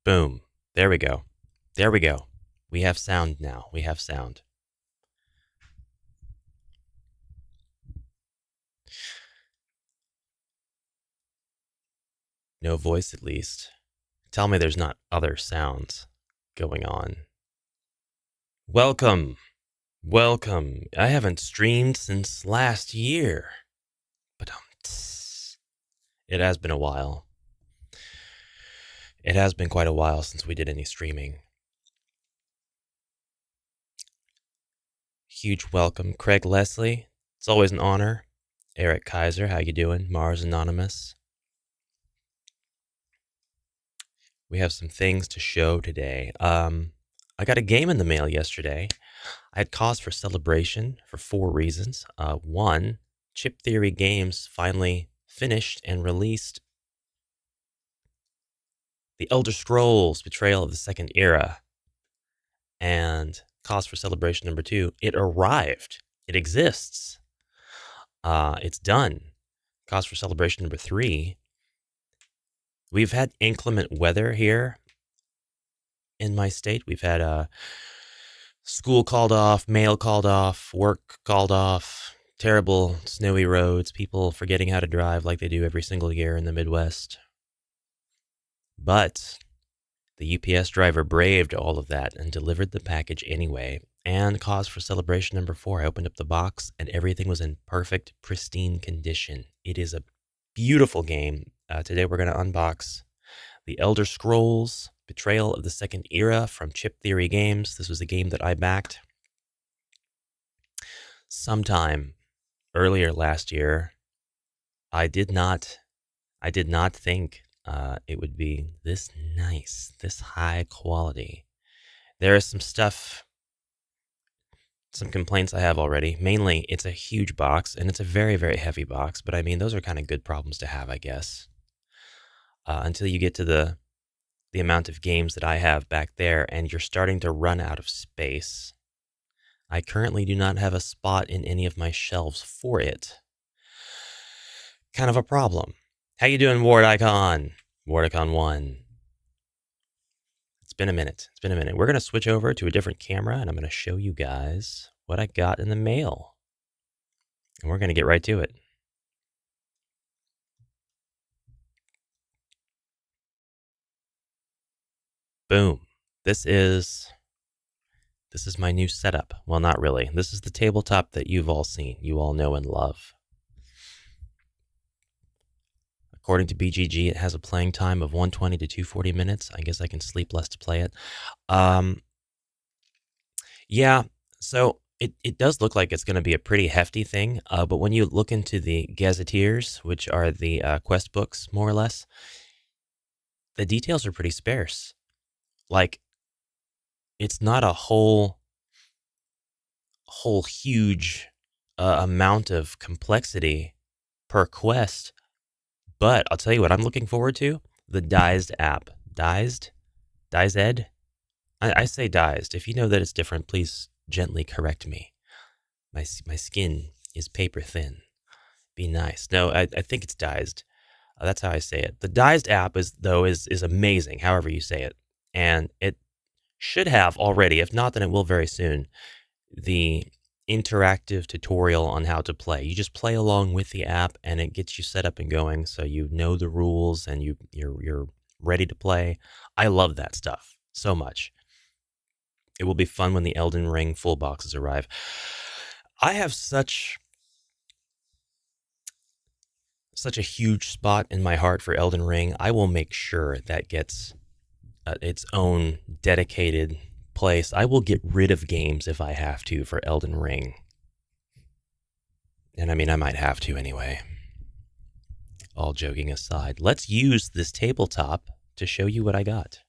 Boom. There we go. There we go. We have sound now. We have sound. No voice, at least. Tell me there's not other sounds going on. Welcome. Welcome. I haven't streamed since last year. But it has been a while. It has been quite a while since we did any streaming. Huge welcome, Craig Leslie. It's always an honor. Eric Kaiser, how you doing? Mars Anonymous. We have some things to show today. I got a game in the mail yesterday. I had cause for celebration for 4 reasons. One, Chip Theory Games finally finished and released The Elder Scrolls Betrayal of the Second Era. And cause for celebration number 2, it arrived. It exists. It's done. Cause for celebration number 3, we've had inclement weather here in my state. We've had school called off, mail called off, work called off, terrible snowy roads, people forgetting how to drive like they do every single year in the Midwest. But the UPS driver braved all of that and delivered the package anyway. And cause for celebration number 4, I opened up the box and everything was in perfect, pristine condition. It is a beautiful game. Today we're going to unbox The Elder Scrolls Betrayal of the Second Era from Chip Theory Games. This was a game that I backed sometime earlier last year. I did not think it would be this nice, this high quality. There is some stuff, some complaints I have already. Mainly, it's a huge box, and it's a very, very heavy box, but I mean, those are kind of good problems to have, I guess. Until you get to the amount of games that I have back there, and you're starting to run out of space. I currently do not have a spot in any of my shelves for it. Kind of a problem. How you doing, Ward Icon? Ward Icon 1. It's been a minute. We're going to switch over to a different camera, and I'm going to show you guys what I got in the mail. And we're going to get right to it. Boom. This is my new setup. Well, not really. This is the tabletop that you've all seen, you all know and love. According to BGG, it has a playing time of 120 to 240 minutes. I guess I can sleep less to play it. Yeah, so it does look like it's going to be a pretty hefty thing, but when you look into the gazetteers, which are the quest books, more or less, the details are pretty sparse. Like, it's not a whole huge amount of complexity per quest, but I'll tell you what I'm looking forward to, the Dized app. Dized? Dized? I say Dized. If you know that it's different, please gently correct me. My skin is paper thin. Be nice. No, I think it's Dized. That's how I say it. The Dized app is amazing, however you say it. And it should have already, if not, then it will very soon, the interactive tutorial on how to play. You just play along with the app, and it gets you set up and going, so you know the rules and you're ready to play. I love that stuff so much. It will be fun when the Elden Ring full boxes arrive. I have such a huge spot in my heart for Elden Ring. I will make sure that gets its own dedicated place. I will get rid of games if I have to for Elden Ring. And I mean, I might have to anyway. All joking aside, let's use this tabletop to show you what I got.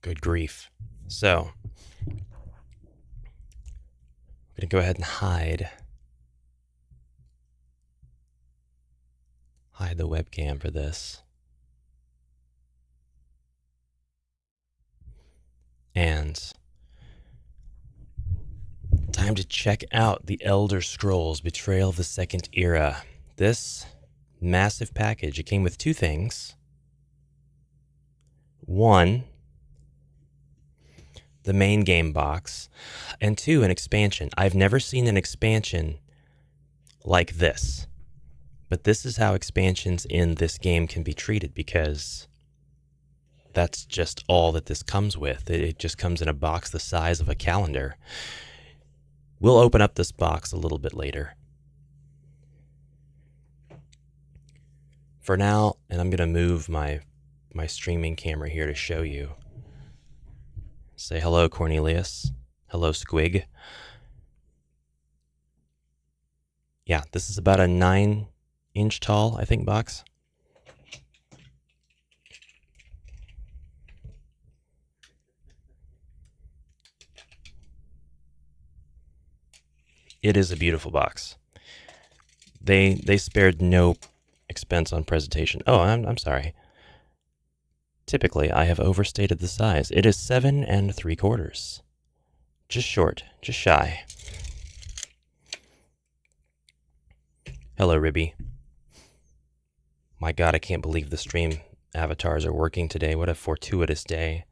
Good grief. So, I'm going to go ahead and hide the webcam for this. And time to check out the Elder Scrolls Betrayal of the Second Era. This massive package, it came with two things. One, the main game box, and two, an expansion. I've never seen an expansion like this, but this is how expansions in this game can be treated, because that's just all that this comes with. It just comes in a box the size of a calendar. We'll open up this box a little bit later. For now, and I'm going to move my streaming camera here to show you. Say hello, Cornelius. Hello, Squig. Yeah, this is about a 9-inch tall, I think, box. It is a beautiful box. They spared no expense on presentation. Oh, I'm sorry. Typically, I have overstated the size. It is 7 3/4. Just short, just shy. Hello, Ribby. My God, I can't believe the stream avatars are working today. What a fortuitous day.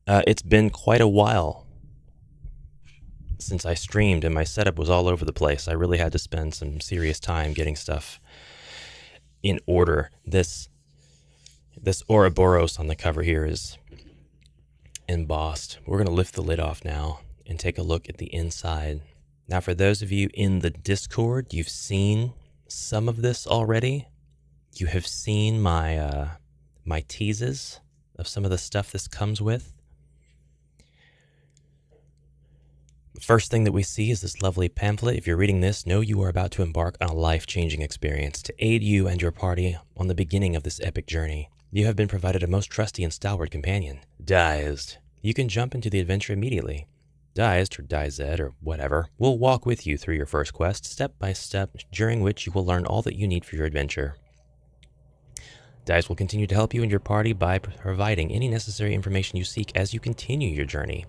It's been quite a while since I streamed, and my setup was all over the place. I really had to spend some serious time getting stuff in order. This Ouroboros on the cover here is embossed. We're going to lift the lid off now and take a look at the inside. Now, for those of you in the Discord, you've seen some of this already. You have seen my my teases of some of the stuff this comes with. The first thing that we see is this lovely pamphlet. If you're reading this, know you are about to embark on a life-changing experience to aid you and your party on the beginning of this epic journey. You have been provided a most trusty and stalwart companion, Dized. You can jump into the adventure immediately. Dized, or Dized, or whatever, will walk with you through your first quest, step by step, during which you will learn all that you need for your adventure. Dized will continue to help you and your party by providing any necessary information you seek as you continue your journey.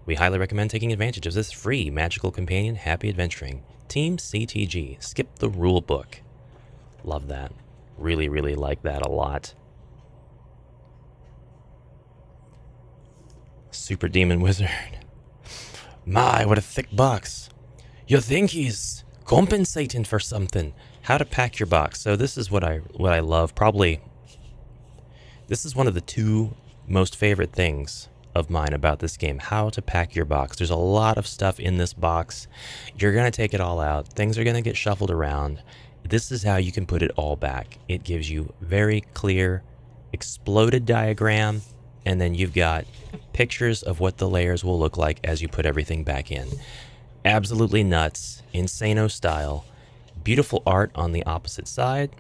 We highly recommend taking advantage of this free magical companion. Happy adventuring. Team CTG. Skip the rule book. Love that. Really, really like that a lot. Super Demon Wizard. My, what a thick box. You think he's compensating for something. How to pack your box. So this is what I love. Probably, this is one of the two most favorite things of mine about this game. How to pack your box. There's a lot of stuff in this box. You're going to take it all out. Things are going to get shuffled around. This is how you can put it all back. It gives you very clear exploded diagram, and then you've got pictures of what the layers will look like as you put everything back in. Absolutely nuts, insano style, beautiful art on the opposite side.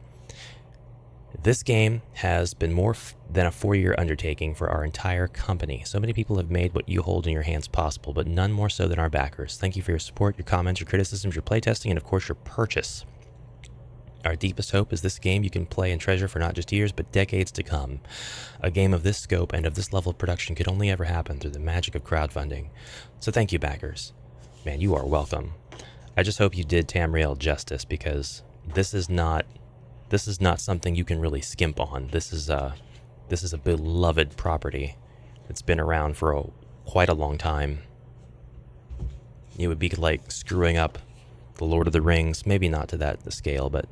This game has been more than a 4-year undertaking for our entire company. So many people have made what you hold in your hands possible, but none more so than our backers. Thank you for your support, your comments, your criticisms, your playtesting, and of course your purchase. Our deepest hope is this game you can play and treasure for not just years, but decades to come. A game of this scope and of this level of production could only ever happen through the magic of crowdfunding. So thank you, backers. Man, you are welcome. I just hope you did Tamriel justice, because this is not something you can really skimp on. This is a beloved property that's been around for quite a long time. It would be like screwing up the Lord of the Rings. Maybe not to the scale, but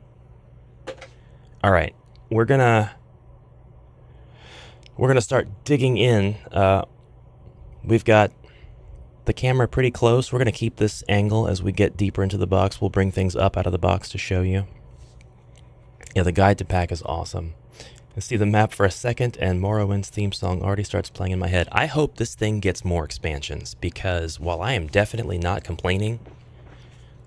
all right, we're gonna start digging in. We've got the camera pretty close. We're gonna keep this angle as we get deeper into the box. We'll bring things up out of the box to show you. Yeah, the guide to pack is awesome. I see the map for a second, and Morrowind's theme song already starts playing in my head. I hope this thing gets more expansions, because while I am definitely not complaining,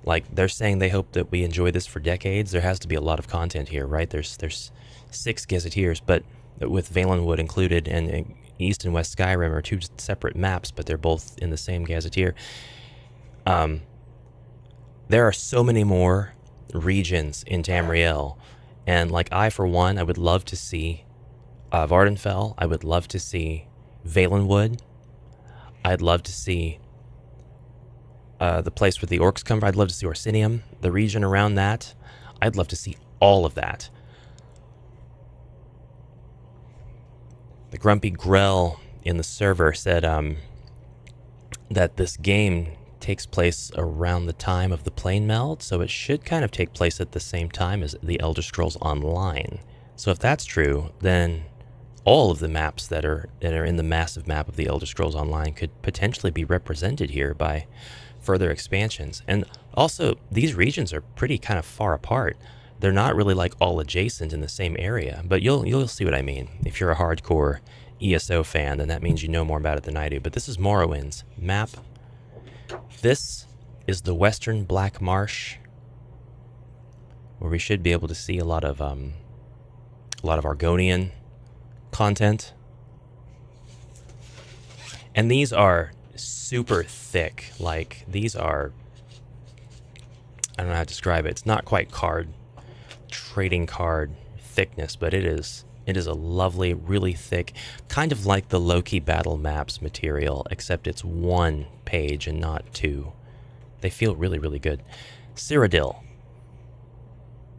like they're saying they hope that we enjoy this for decades, there has to be a lot of content here, right? There's 6 gazetteers, but with Valenwood included, and East and West Skyrim are two separate maps, but they're both in the same gazetteer. There are so many more regions in Tamriel, and like for one, I would love to see Vardenfell. I would love to see Valenwood. I'd love to see the place where the orcs come from. I'd love to see Orsinium, the region around that. I'd love to see all of that. The Grumpy Grell in the server said that this game takes place around the time of the plane meld, so it should kind of take place at the same time as the Elder Scrolls Online. So if that's true, then all of the maps that are in the massive map of the Elder Scrolls Online could potentially be represented here by further expansions. And also, these regions are pretty kind of far apart. They're not really like all adjacent in the same area, but you'll see what I mean. If you're a hardcore ESO fan, then that means you know more about it than I do. But this is Morrowind's map. This is the Western Black Marsh, where we should be able to see a lot of Argonian content. And these are super thick. Like, these are, I don't know how to describe it. It's not quite trading card thickness, but it is a lovely, really thick, kind of like the Loki Battle Maps material, except it's one page and not two. They feel really, really good. Cyrodiil.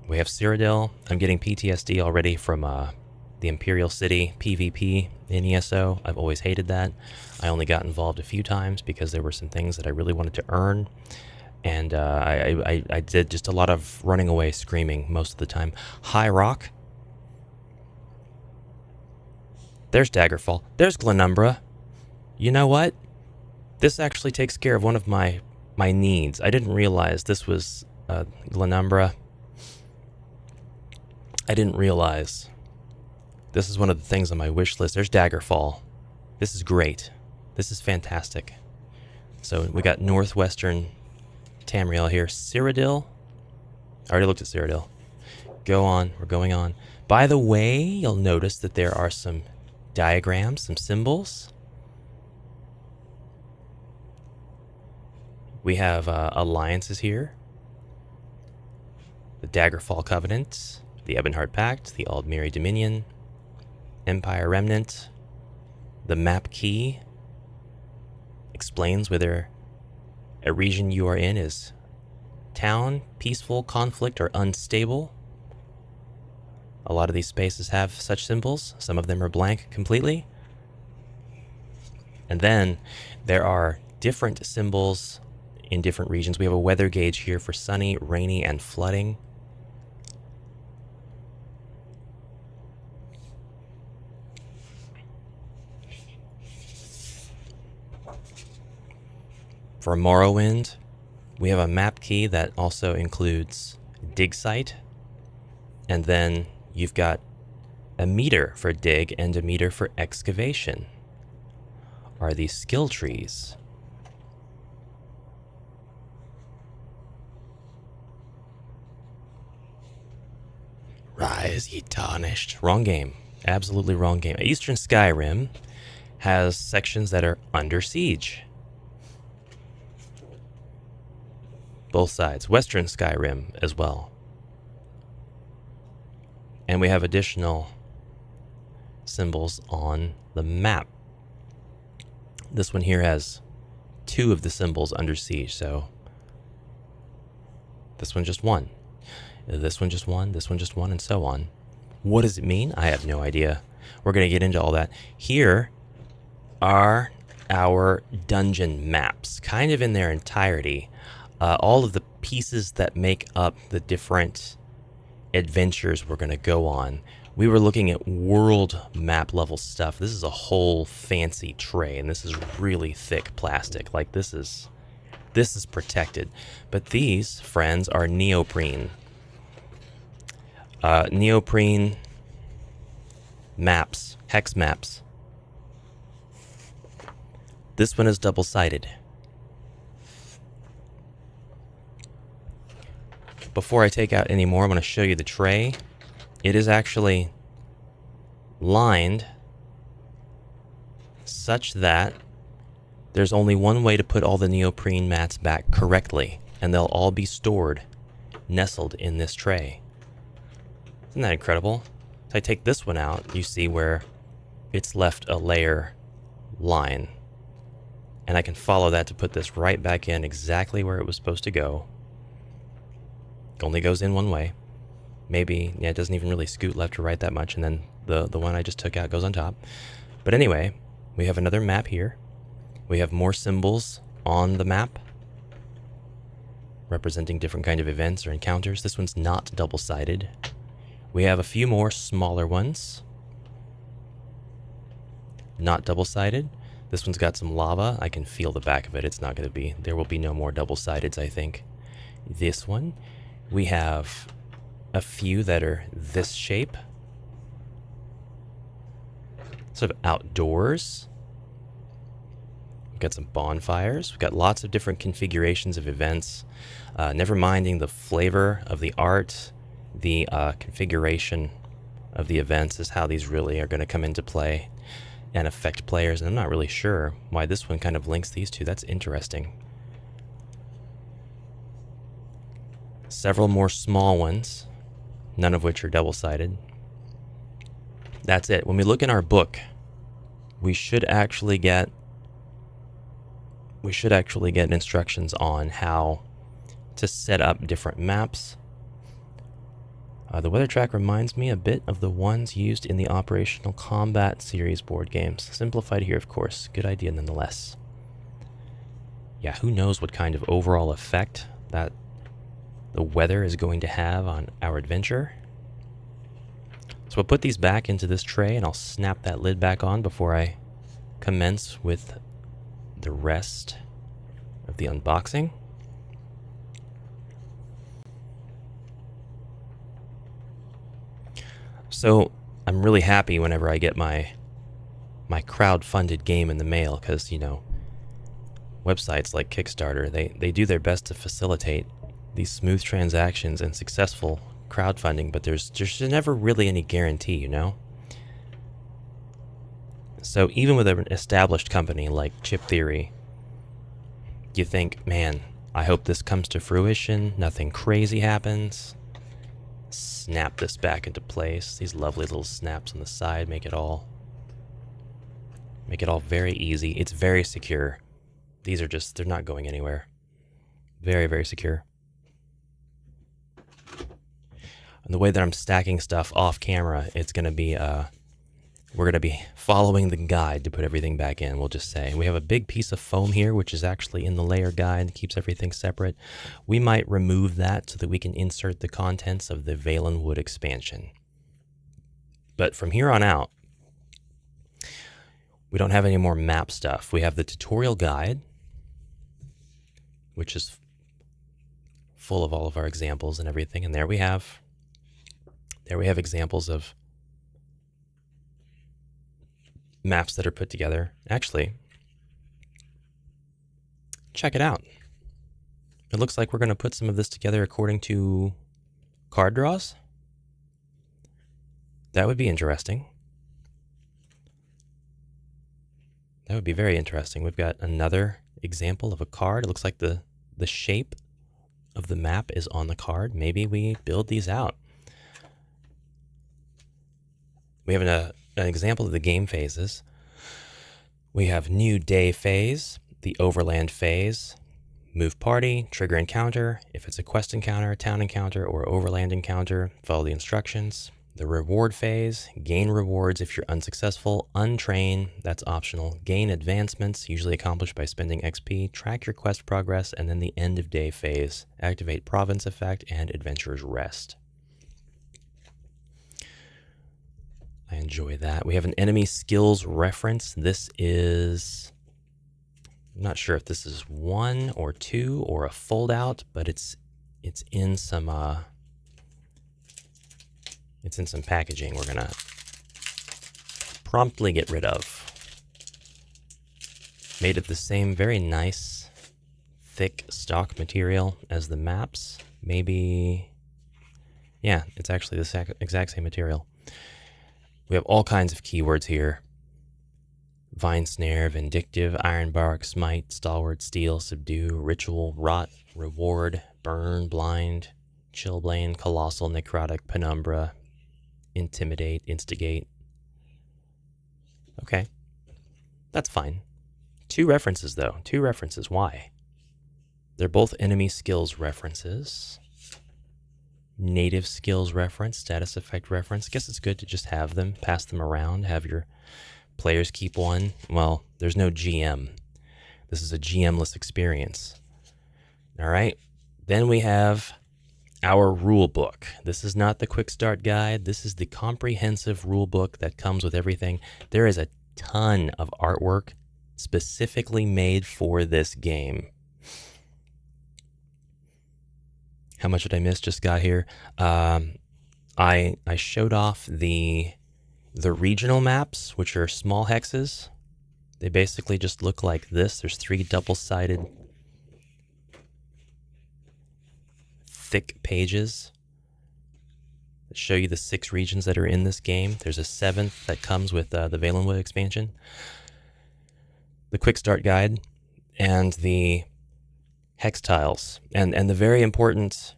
We have Cyrodiil. I'm getting PTSD already from the Imperial City PvP in ESO. I've always hated that. I only got involved a few times because there were some things that I really wanted to earn. And I did just a lot of running away screaming most of the time. High Rock. There's Daggerfall. There's Glenumbra. You know what? This actually takes care of one of my needs. I didn't realize this was Glenumbra. I didn't realize this is one of the things on my wish list. There's Daggerfall. This is great. This is fantastic. So we got northwestern Tamriel here. Cyrodiil. I already looked at Cyrodiil. Go on. We're going on. By the way, you'll notice that there are some diagrams, some symbols. We have alliances here. The Daggerfall Covenant, the Ebonheart Pact, the Aldmeri Dominion, Empire Remnant. The map key explains whether a region you are in is town, peaceful, conflict, or unstable. A lot of these spaces have such symbols. Some of them are blank completely. And then there are different symbols in different regions. We have a weather gauge here for sunny, rainy, and flooding. For Morrowind, we have a map key that also includes dig site, and then you've got a meter for dig and a meter for excavation. Are these skill trees? Rise, ye tarnished. Wrong game. Absolutely wrong game. Eastern Skyrim has sections that are under siege. Both sides. Western Skyrim as well. And we have additional symbols on the map. This one here has 2 of the symbols under siege, so this one just 1. This one just 1, this one just 1, and so on. What does it mean? I have no idea. We're going to get into all that. Here are our dungeon maps, kind of in their entirety. All of the pieces that make up the different adventures we're going to go on. We were looking at world map level stuff. This is a whole fancy tray, and this is really thick plastic. Like, this is protected. But these, friends, are neoprene. Neoprene maps, hex maps. This one is double-sided. Before I take out any more, I'm going to show you the tray. It is actually lined such that there's only one way to put all the neoprene mats back correctly, and they'll all be stored, nestled in this tray. Isn't that incredible? If I take this one out, you see where it's left a layer line. And I can follow that to put this right back in exactly where it was supposed to go. It only goes in one way. Maybe, yeah, it doesn't even really scoot left or right that much, and then the one I just took out goes on top. But anyway, we have another map here. We have more symbols on the map representing different kind of events or encounters. This one's not double-sided. We have a few more smaller ones. Not double-sided. This one's got some lava. I can feel the back of it. It's not going to be... There will be no more double-sideds, I think. This one. We have a few that are this shape. Sort of outdoors. We've got some bonfires. We've got lots of different configurations of events. Never minding the flavor of the art, the configuration of the events is how these really are going to come into play and affect players. And I'm not really sure why this one kind of links these two. That's interesting. Several more small ones, none of which are double-sided. That's it. When we look in our book, we should actually get instructions on how to set up different maps. The weather track reminds me a bit of the ones used in the Operational Combat series board games. Simplified here, of course. Good idea nonetheless. Yeah, who knows what kind of overall effect that the weather is going to have on our adventure. So we'll put these back into this tray, and I'll snap that lid back on before I commence with the rest of the unboxing. So I'm really happy whenever I get my crowd-funded game in the mail, because, you know, websites like Kickstarter, they do their best to facilitate these smooth transactions and successful crowdfunding, but there's never really any guarantee, you know? So even with an established company like Chip Theory, you think, man, I hope this comes to fruition, nothing crazy happens. Snap this back into place. These lovely little snaps on the side make it all very easy. It's very secure. These are they're not going anywhere. Very, very secure. And the way that I'm stacking stuff off camera, it's going to be, we're going to be following the guide to put everything back in, we'll just say. We have a big piece of foam here, which is actually in the layer guide, keeps everything separate. We might remove that so that we can insert the contents of the Valenwood expansion. But from here on out, we don't have any more map stuff. We have the tutorial guide, which is full of all of our examples and everything. And there we have examples of maps that are put together. Actually, check it out. It looks like we're going to put some of this together according to card draws. That would be interesting. That would be very interesting. We've got another example of a card. It looks like the shape of the map is on the card. Maybe we build these out. We have an example of the game phases. We have new day phase, the overland phase, move party, trigger encounter. If it's a quest encounter, town encounter, or overland encounter, follow the instructions. The reward phase, gain rewards if you're unsuccessful. Untrain, that's optional. Gain advancements, usually accomplished by spending XP. Track your quest progress, and then the end of day phase. Activate province effect and adventurer's rest. I enjoy that. We have an enemy skills reference. This is, I'm not sure if this is 1 or 2 or a fold out, but it's in some packaging we're gonna promptly get rid of. Made of the same very nice thick stock material as the maps. Maybe, yeah, it's actually the exact same material. We have all kinds of keywords here. Vine Snare, Vindictive, Ironbark, Smite, Stalwart, Steal, Subdue, Ritual, Rot, Reward, Burn, Blind, Chillblain, Colossal, Necrotic, Penumbra, Intimidate, Instigate. Okay, that's fine. 2 references, though. 2 references. Why? They're both enemy skills references. Native skills reference, status effect reference. Guess it's good to just have them, pass them around, have your players keep one. Well, there's no GM. This is a GM-less experience. All right. Then we have our rule book. This is not the quick start guide. This is the comprehensive rule book that comes with everything. There is a ton of artwork specifically made for this game. How much did I miss? Just got here. I showed off the regional maps, which are small hexes. They basically just look like this. There's 3 double-sided thick pages that show you the 6 regions that are in this game. There's a 7th that comes with the Valenwood expansion, the quick start guide, and the hex tiles, and the very important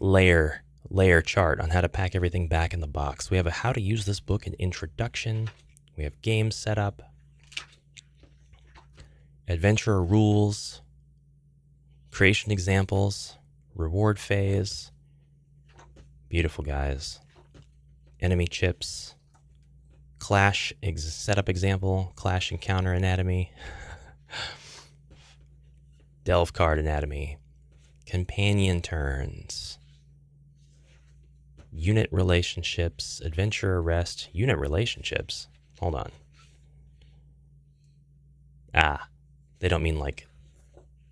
layer chart on how to pack everything back in the box. We have a how to use this book, an introduction. We have game setup, adventurer rules, creation examples, reward phase. Beautiful, guys. Enemy chips, clash setup example, clash encounter anatomy, delve card anatomy, companion turns, unit relationships, adventure arrest, unit relationships. Hold on. They don't mean like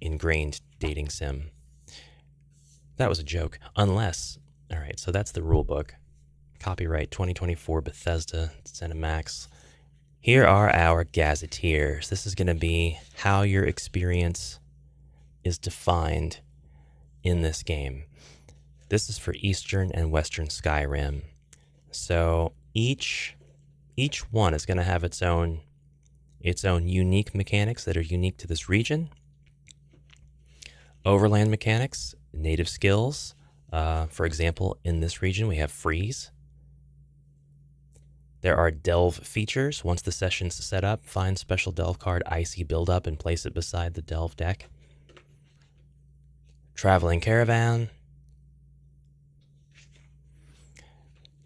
ingrained dating sim. That was a joke. Unless, all right, so that's the rule book. Copyright 2024 Bethesda, Cinemax. Here are our gazetteers. This is going to be how your experience is defined in this game. This is for Eastern and Western Skyrim. So each one is going to have its own unique mechanics that are unique to this region. Overland mechanics, native skills. For example, in this region, we have freeze. There are delve features. Once the session's set up, find special delve card Icy Buildup and place it beside the delve deck. Traveling caravan.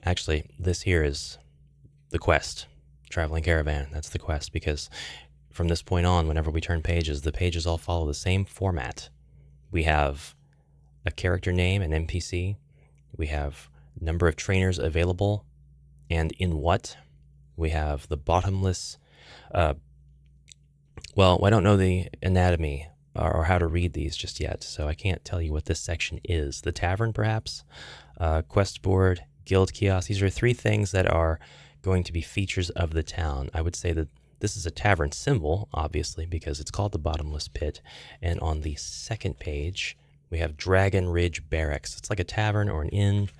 Actually, this here is the quest. Traveling caravan, that's the quest, because from this point on, whenever we turn pages, the pages all follow the same format. We have a character name, an NPC. We have number of trainers available and in what. We have the bottomless, well, I don't know the anatomy or how to read these just yet, so I can't tell you what this section is. The tavern, perhaps, quest board, guild kiosk. These are 3 things that are going to be features of the town. I would say that this is a tavern symbol, obviously, because it's called the Bottomless Pit. And on the second page, we have Dragon Ridge Barracks. It's like a tavern or an inn,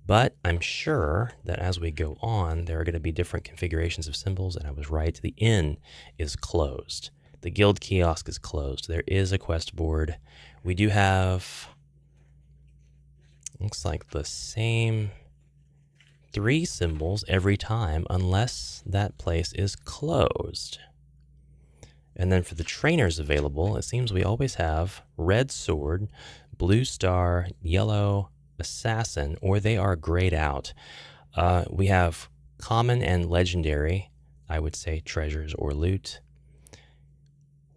but I'm sure that as we go on, there are going to be different configurations of symbols, and I was right. The inn is closed. The guild kiosk is closed. There is a quest board. We do have, looks like the same 3 symbols every time, unless that place is closed. And then for the trainers available, it seems we always have red sword, blue star, yellow assassin, or they are grayed out. We have common and legendary, I would say treasures or loot.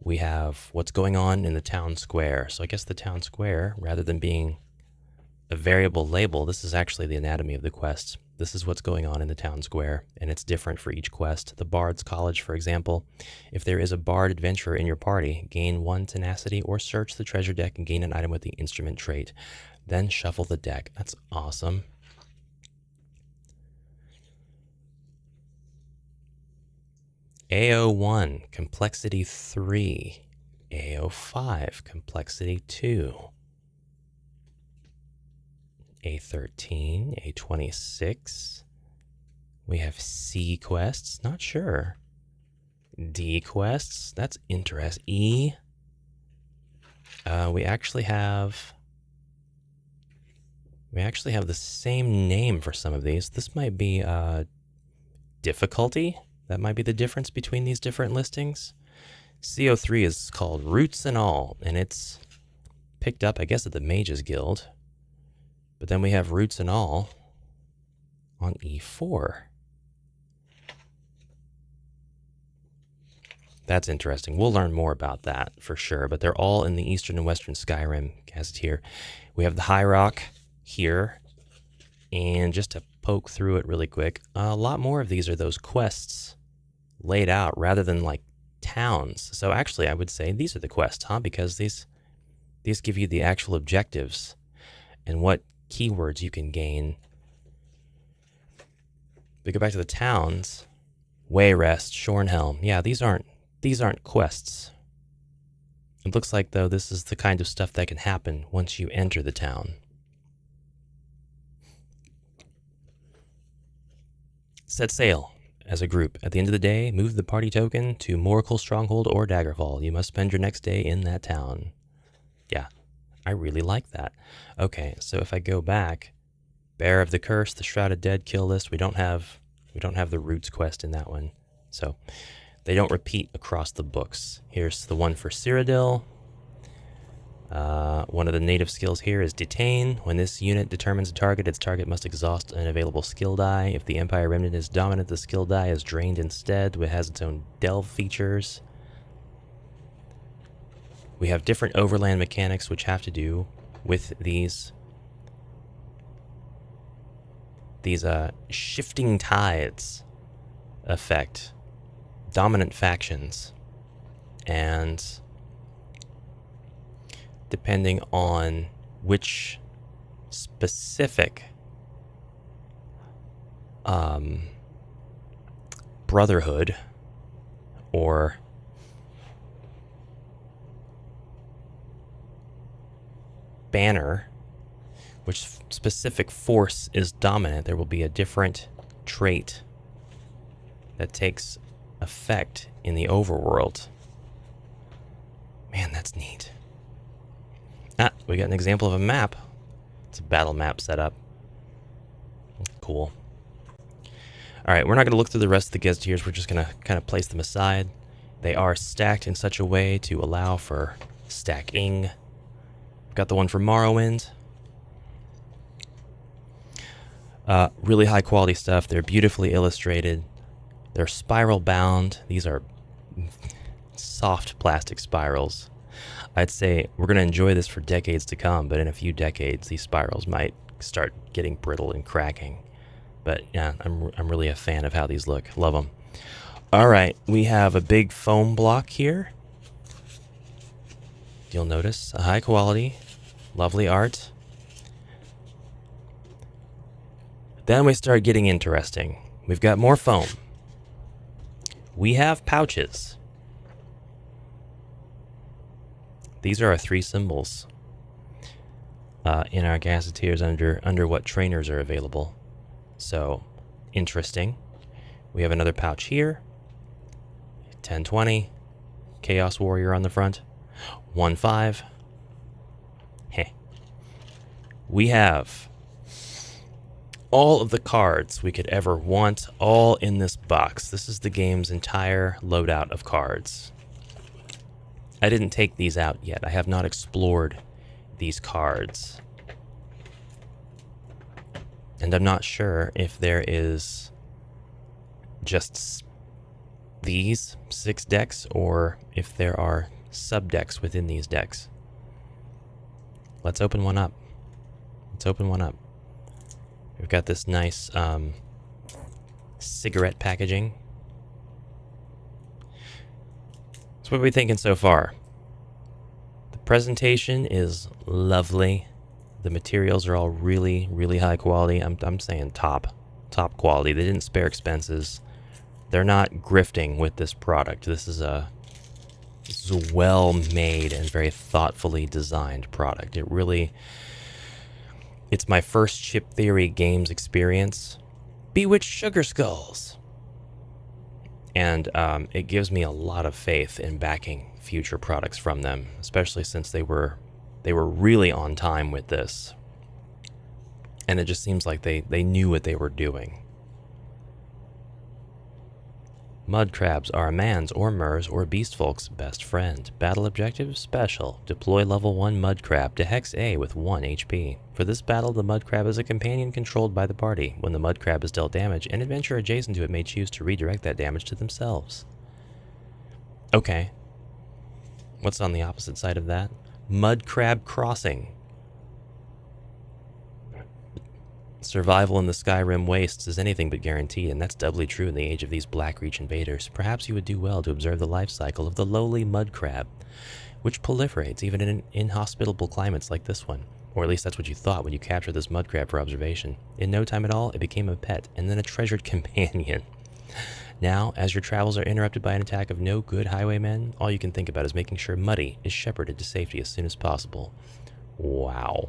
We have what's going on in the town square. So I guess the town square, rather than being a variable label, this is actually the anatomy of the quest. This is what's going on in the town square, and it's different for each quest. The Bard's College, for example, if there is a bard adventurer in your party, gain 1 tenacity or search the treasure deck and gain an item with the instrument trait. Then shuffle the deck. That's awesome. AO1, complexity 3. AO5, complexity 2. A13, A26. We have C quests, not sure. D quests. That's interesting. E. We actually have the same name for some of these. This might be difficulty. That might be the difference between these different listings. CO3 is called Roots and All, and it's picked up, I guess, at the Mages Guild. But then we have Roots and All on E4. That's interesting. We'll learn more about that for sure, but they're all in the Eastern and Western Skyrim Gazetteer. We have the High Rock here, and just to poke through it really quick, a lot more of these are those quests laid out rather than like towns. So actually, I would say these are the quests, huh? Because these give you the actual objectives and what keywords you can gain. We go back to the towns. Wayrest, Shornhelm. Yeah, these aren't quests. It looks like, though, this is the kind of stuff that can happen once you enter the town. Set sail as a group. At the end of the day, move the party token to Moracle Stronghold or Daggerfall. You must spend your next day in that town. Yeah, I really like that. Okay, so if I go back, Bearer of the Curse, the Shrouded Dead kill list, we don't have the Roots quest in that one. So they don't repeat across the books. Here's the one for Cyrodiil. One of the native skills here is Detain. When this unit determines a target, its target must exhaust an available skill die. If the Empire Remnant is dominant, the skill die is drained instead. It has its own delve features. We have different overland mechanics which have to do with these shifting tides affect dominant factions, and depending on which specific brotherhood or banner, which specific force is dominant, there will be a different trait that takes effect in the overworld. Man, that's neat. We got an example of a map. It's a battle map set up. Cool. All right, we're not going to look through the rest of the Gazetteers. We're just going to kind of place them aside. They are stacked in such a way to allow for stacking. We've got the one for Morrowind. Really high quality stuff. They're beautifully illustrated. They're spiral bound. These are soft plastic spirals. I'd say we're going to enjoy this for decades to come, but in a few decades, these spirals might start getting brittle and cracking. But yeah, I'm really a fan of how these look. Love them. All right, we have a big foam block here. You'll notice a high quality, lovely art. Then we start getting interesting. We've got more foam. We have pouches. These are our 3 symbols in our Gazetteers under what trainers are available. So, interesting. We have another pouch here. 1020. Chaos Warrior on the front. 1-5. Heh. We have all of the cards we could ever want, all in this box. This is the game's entire loadout of cards. I didn't take these out yet. I have not explored these cards. And I'm not sure if there is just these 6 decks or if there are sub-decks within these decks. Let's open one up. We've got this nice cigarette packaging. So what are we thinking so far? The presentation is lovely. The materials are all really, really high quality. I'm saying top quality. They didn't spare expenses. They're not grifting with this product. This is a well-made and very thoughtfully designed product. It's my first Chip Theory games experience. Bewitched Sugar Skulls. And it gives me a lot of faith in backing future products from them, especially since they were really on time with this. And it just seems like they knew what they were doing. Mud crabs are a man's or mer's or beastfolk's best friend. Battle objective special. Deploy level 1 mud crab to Hex A with 1 HP. For this battle, the mud crab is a companion controlled by the party. When the mud crab is dealt damage, an adventurer adjacent to it may choose to redirect that damage to themselves. Okay. What's on the opposite side of that? Mud crab crossing. Survival in the Skyrim wastes is anything but guaranteed, and that's doubly true in the age of these Black Reach invaders. Perhaps you would do well to observe the life cycle of the lowly mud crab, which proliferates even in inhospitable climates like this one. Or at least that's what you thought when you captured this mud crab for observation. In no time at all, it became a pet, and then a treasured companion. Now, as your travels are interrupted by an attack of no good highwaymen, all you can think about is making sure Muddy is shepherded to safety as soon as possible. Wow.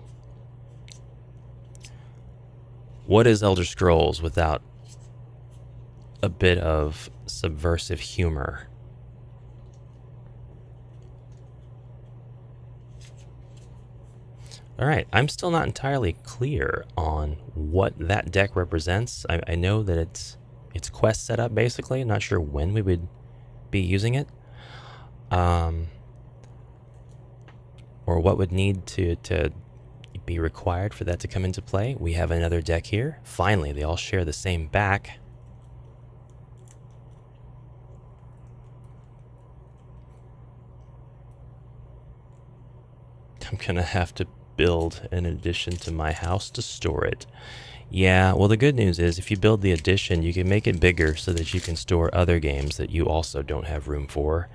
What is Elder Scrolls without a bit of subversive humor? All right, I'm still not entirely clear on what that deck represents. I know that it's quest setup, basically. I'm not sure when we would be using it. Or what would need to be required for that to come into play. We have another deck here. Finally, they all share the same back. I'm gonna have to build an addition to my house to store it. Yeah, well, the good news is if you build the addition, you can make it bigger so that you can store other games that you also don't have room for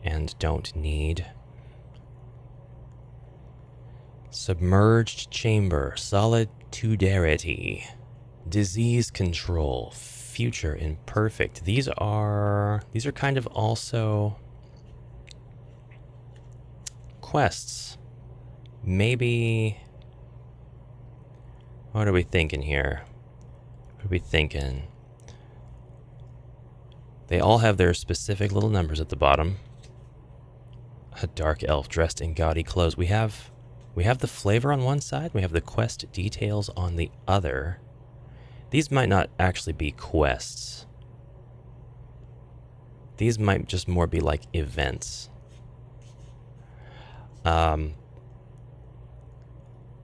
and don't need. Submerged chamber, solidarity, disease control, future imperfect. These are kind of also quests. Maybe, what are we thinking here? What are we thinking? They all have their specific little numbers at the bottom. A dark elf dressed in gaudy clothes. We have the flavor on one side, we have the quest details on the other. These might not actually be quests. These might just more be like events.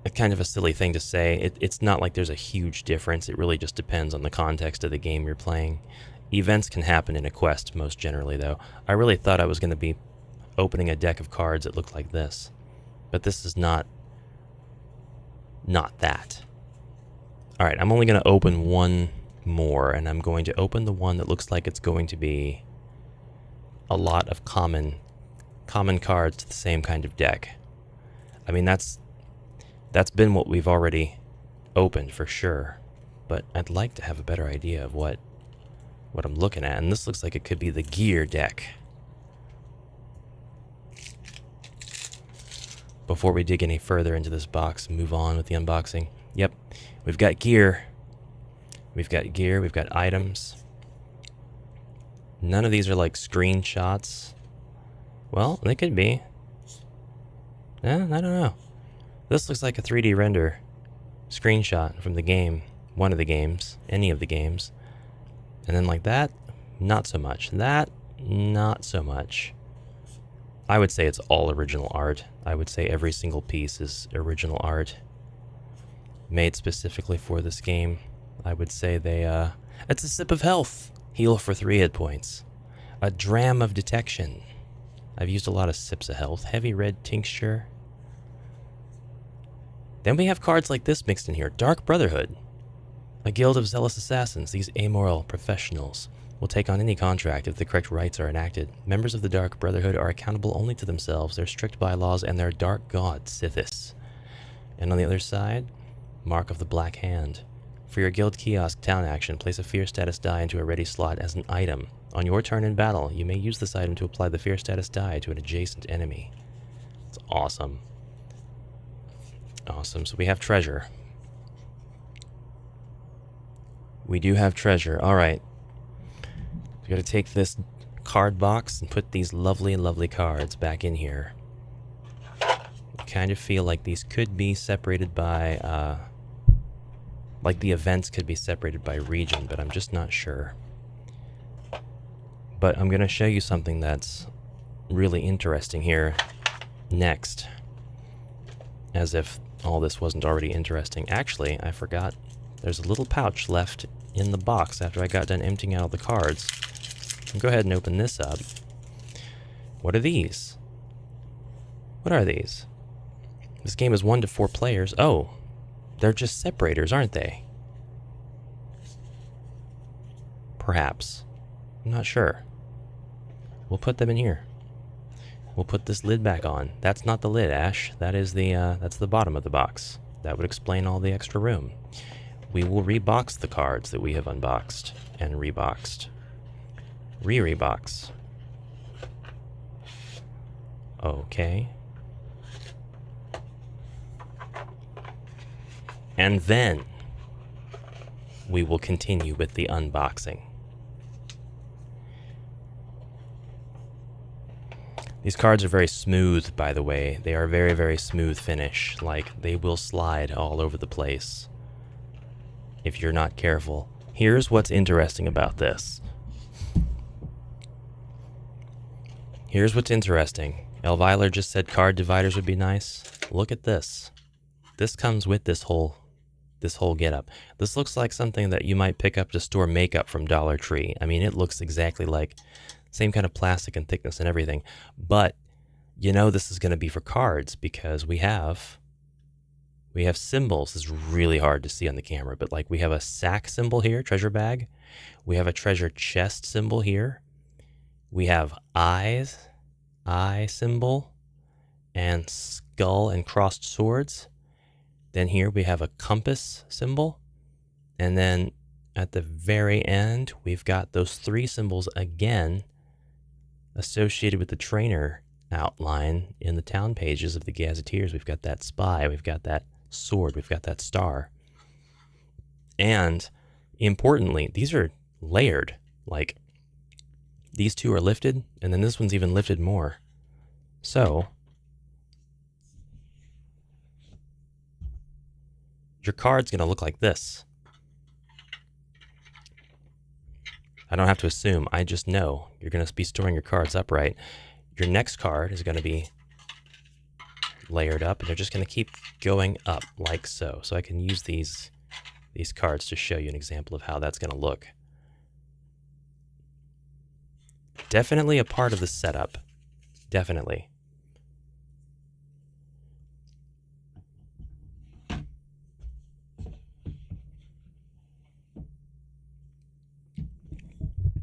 A kind of a silly thing to say. It's not like there's a huge difference. It really just depends on the context of the game you're playing. Events can happen in a quest most generally, though. I really thought I was going to be opening a deck of cards that looked like this. But this is not that. All right, I'm only going to open one more, and I'm going to open the one that looks like it's going to be a lot of common cards to the same kind of deck. I mean, that's been what we've already opened for sure, but I'd like to have a better idea of what I'm looking at, and this looks like it could be the gear deck. Before we dig any further into this box, move on with the unboxing. Yep, we've got gear. We've got items. None of these are like screenshots. Well, they could be. I don't know. This looks like a 3D render screenshot from the game, one of the games, any of the games. And then like that, not so much. That, not so much. I would say it's all original art. I would say every single piece is original art made specifically for this game. I would say it's a sip of health. Heal for 3 hit points. A dram of detection. I've used a lot of sips of health. Heavy red tincture. Then we have cards like this mixed in here. Dark Brotherhood. A guild of zealous assassins. These amoral professionals will take on any contract if the correct rites are enacted. Members of the Dark Brotherhood are accountable only to themselves, their strict bylaws, and their dark god, Sithis. And on the other side, Mark of the Black Hand. For your guild kiosk town action, place a fear status die into a ready slot as an item. On your turn in battle, you may use this item to apply the fear status die to an adjacent enemy. It's awesome. Awesome. So we have treasure. We do have treasure. All right. We gotta take this card box and put these lovely, lovely cards back in here. I kind of feel like these could be separated by, like the events could be separated by region, but I'm just not sure. But I'm gonna show you something that's really interesting here next. As if all this wasn't already interesting. Actually, I forgot there's a little pouch left in the box after I got done emptying out all the cards. I'll go ahead and open this up. What are these? What are these? This game is 1 to 4 players. Oh, they're just separators, aren't they? Perhaps. I'm not sure. We'll put them in here. We'll put this lid back on. That's not the lid, Ash. That is that's the bottom of the box. That would explain all the extra room. We will rebox the cards that we have unboxed and reboxed. Rebox. Okay. And then we will continue with the unboxing. These cards are very smooth, by the way. They are very, very smooth finish. Like, they will slide all over the place if you're not careful. Here's what's interesting about this. Here's what's interesting. Elviler just said card dividers would be nice. Look at this. This comes with this whole getup. This looks like something that you might pick up to store makeup from Dollar Tree. I mean, it looks exactly like same kind of plastic and thickness and everything. But you know this is going to be for cards because we have symbols. It's really hard to see on the camera, but like we have a sack symbol here, treasure bag. We have a treasure chest symbol here. We have eyes, eye symbol, and skull and crossed swords. Then here we have a compass symbol. And then at the very end, we've got those 3 symbols again associated with the trainer outline in the town pages of the Gazetteers. We've got that spy, we've got that sword, we've got that star. And importantly, these are layered. Like, these 2 are lifted, and then this one's even lifted more. So your card's going to look like this. I don't have to assume. I just know you're going to be storing your cards upright. Your next card is going to be layered up, and they're just going to keep going up like so. So I can use these cards to show you an example of how that's going to look. Definitely a part of the setup. Definitely.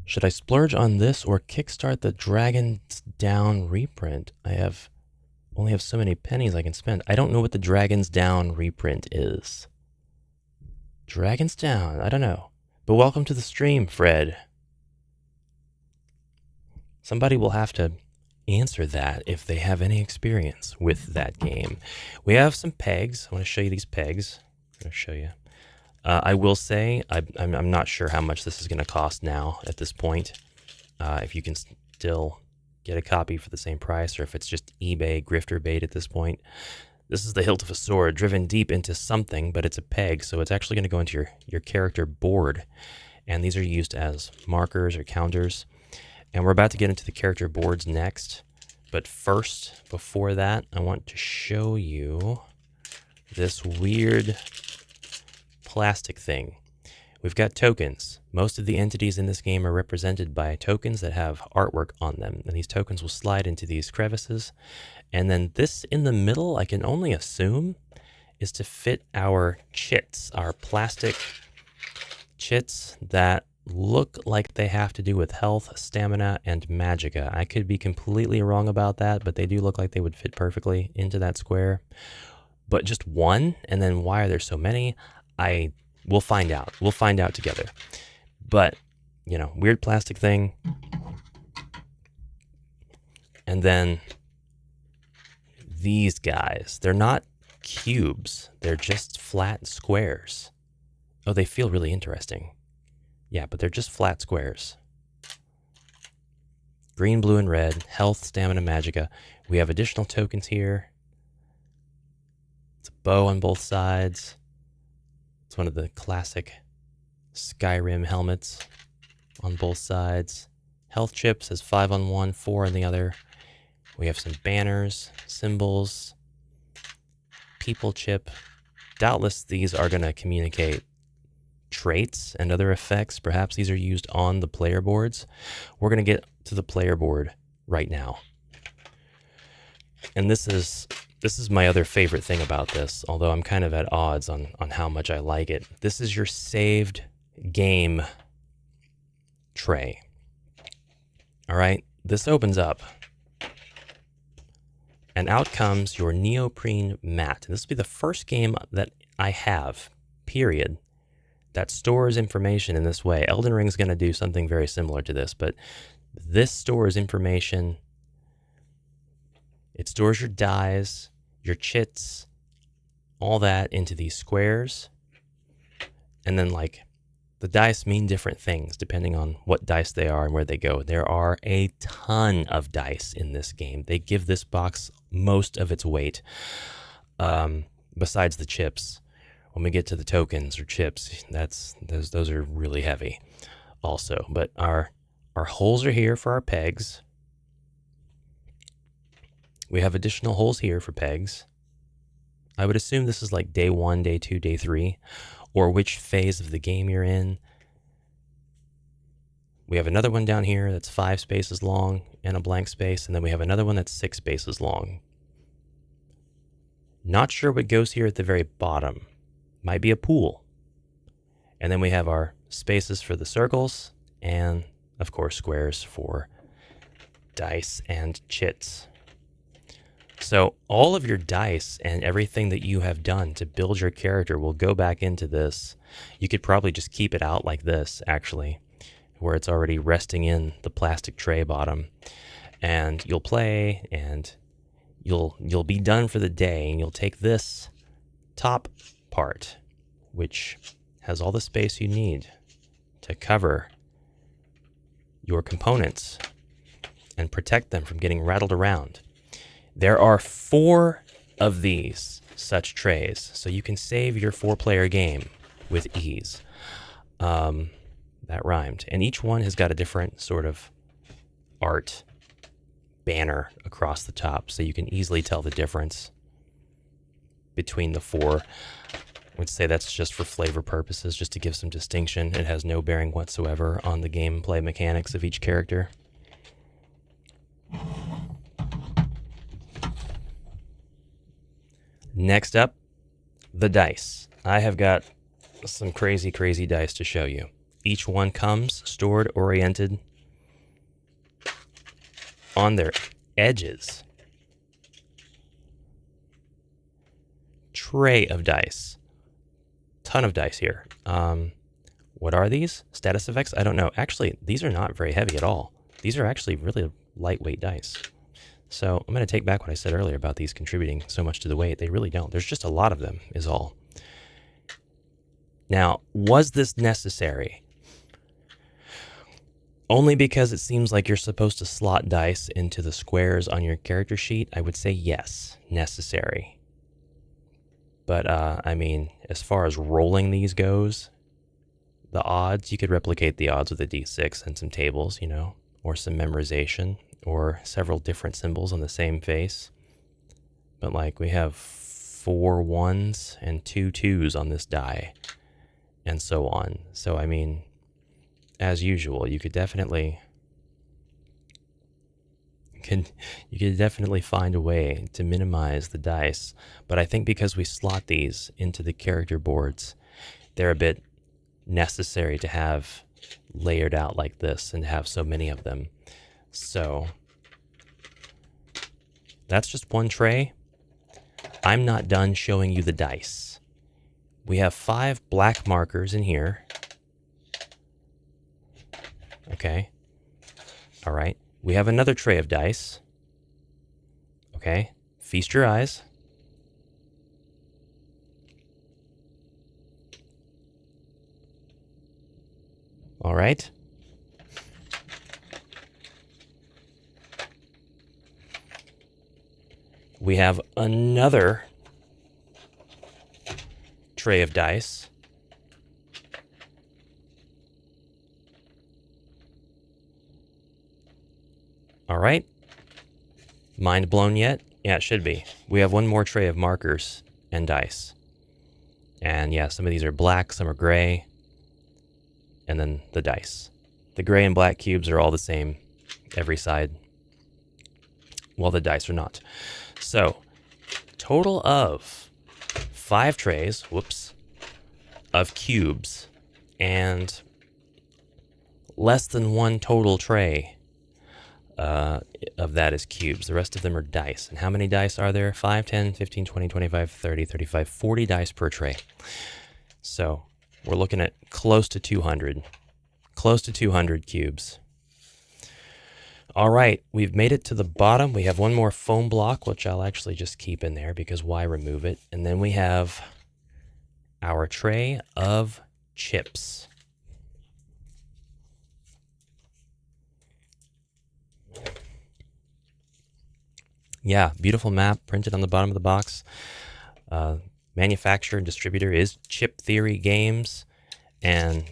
Should I splurge on this or kickstart the Dragon's Down reprint? I only have so many pennies I can spend. I don't know what the Dragon's Down reprint is. Dragon's Down, I don't know. But welcome to the stream, Fred. Somebody will have to answer that if they have any experience with that game. We have some pegs. I want to show you these pegs. I'm going to show you. I will say, I'm not sure how much this is going to cost now at this point. If you can still get a copy for the same price, or if it's just eBay grifter bait at this point. This is the hilt of a sword driven deep into something, but it's a peg, so it's actually going to go into your character board. And these are used as markers or counters. And we're about to get into the character boards next. But first, before that, I want to show you this weird plastic thing. We've got tokens. Most of the entities in this game are represented by tokens that have artwork on them, and these tokens will slide into these crevices. And then this in the middle, I can only assume, is to fit our chits, our plastic chits that look like they have to do with health, stamina, and magicka. I could be completely wrong about that, but they do look like they would fit perfectly into that square. But just one, and then why are there so many? We'll find out. We'll find out together. But, you know, weird plastic thing. And then these guys, they're not cubes. They're just flat squares. Oh, they feel really interesting. Yeah, but they're just flat squares. green, blue, and red, health, stamina, magicka. We have additional tokens here. It's a bow on both sides. It's one of the classic Skyrim helmets on both sides. Health chips has 5 on one, 4 on the other. We have some banners, symbols, people chip. Doubtless these are going to communicate traits and other effects. Perhaps these are used on the player boards. We're going to get to the player board right now. And this is my other favorite thing about this, although I'm kind of at odds on how much I like it. This is your saved game tray. All right, this opens up, and out comes your neoprene mat. And this will be the first game that I have, period, that stores information in this way. Elden Ring is going to do something very similar to this, but this stores information. It stores your dies, your chits, all that into these squares. And then, like, the dice mean different things depending on what dice they are and where they go. There are a ton of dice in this game. They give this box most of its weight, besides the chips. When we get to the tokens or chips, those are really heavy also. But our holes are here for our pegs. We have additional holes here for pegs. I would assume this is like day 1, day 2, day 3, or which phase of the game you're in. We have another one down here that's 5 spaces long and a blank space, and then we have another one that's 6 spaces long. Not sure what goes here at the very bottom. Might be a pool. And then we have our spaces for the circles, and of course squares for dice and chits. So all of your dice and everything that you have done to build your character will go back into this. You could probably just keep it out like this, actually, where it's already resting in the plastic tray bottom. And you'll play, and you'll be done for the day, and you'll take this top part, which has all the space you need to cover your components and protect them from getting rattled around. There are 4 of these such trays, so you can save your 4-player game with ease. That rhymed. And each one has got a different sort of art banner across the top, so you can easily tell the difference between the 4. I would say that's just for flavor purposes, just to give some distinction. It has no bearing whatsoever on the gameplay mechanics of each character. Next up, the dice. I have got some crazy dice to show you. Each one comes stored, oriented on their edges. Tray of dice. Ton of dice here. What are these? Status effects? I don't know. Actually, these are not very heavy at all. These are actually really lightweight dice. So I'm going to take back what I said earlier about these contributing so much to the weight. They really don't. There's just a lot of them is all. Now, was this necessary? Only because it seems like you're supposed to slot dice into the squares on your character sheet. I would say yes, necessary. But, I mean, as far as rolling these goes, the odds, you could replicate the odds with a d6 and some tables, you know, or some memorization, or several different symbols on the same face. But, like, we have 4 1s and 2 2s on this die, and so on. So, I mean, as usual, you could definitely find a way to minimize the dice. But I think because we slot these into the character boards, they're a bit necessary to have layered out like this and have so many of them. So that's just one tray. I'm not done showing you the dice. We have 5 black markers in here. Okay. All right. We have another tray of dice. Okay. Feast your eyes. All right. we have another tray of dice. All right. Mind blown yet? Yeah, it should be. We have one more tray of markers and dice. And yeah, some of these are black, some are gray. And then the dice. The gray and black cubes are all the same every side, while the dice are not. So, total of 5 trays, of cubes, and less than 1 total tray of that is cubes. The rest of them are dice. And how many dice are there? 5, 10, 15, 20, 25, 30, 35, 40 dice per tray. So we're looking at close to 200. Close to 200 cubes. All right, we've made it to the bottom. We have one more foam block, which I'll actually just keep in there because why remove it? And then we have our tray of chips. Yeah, beautiful map printed on the bottom of the box. Manufacturer and distributor is Chip Theory Games. And,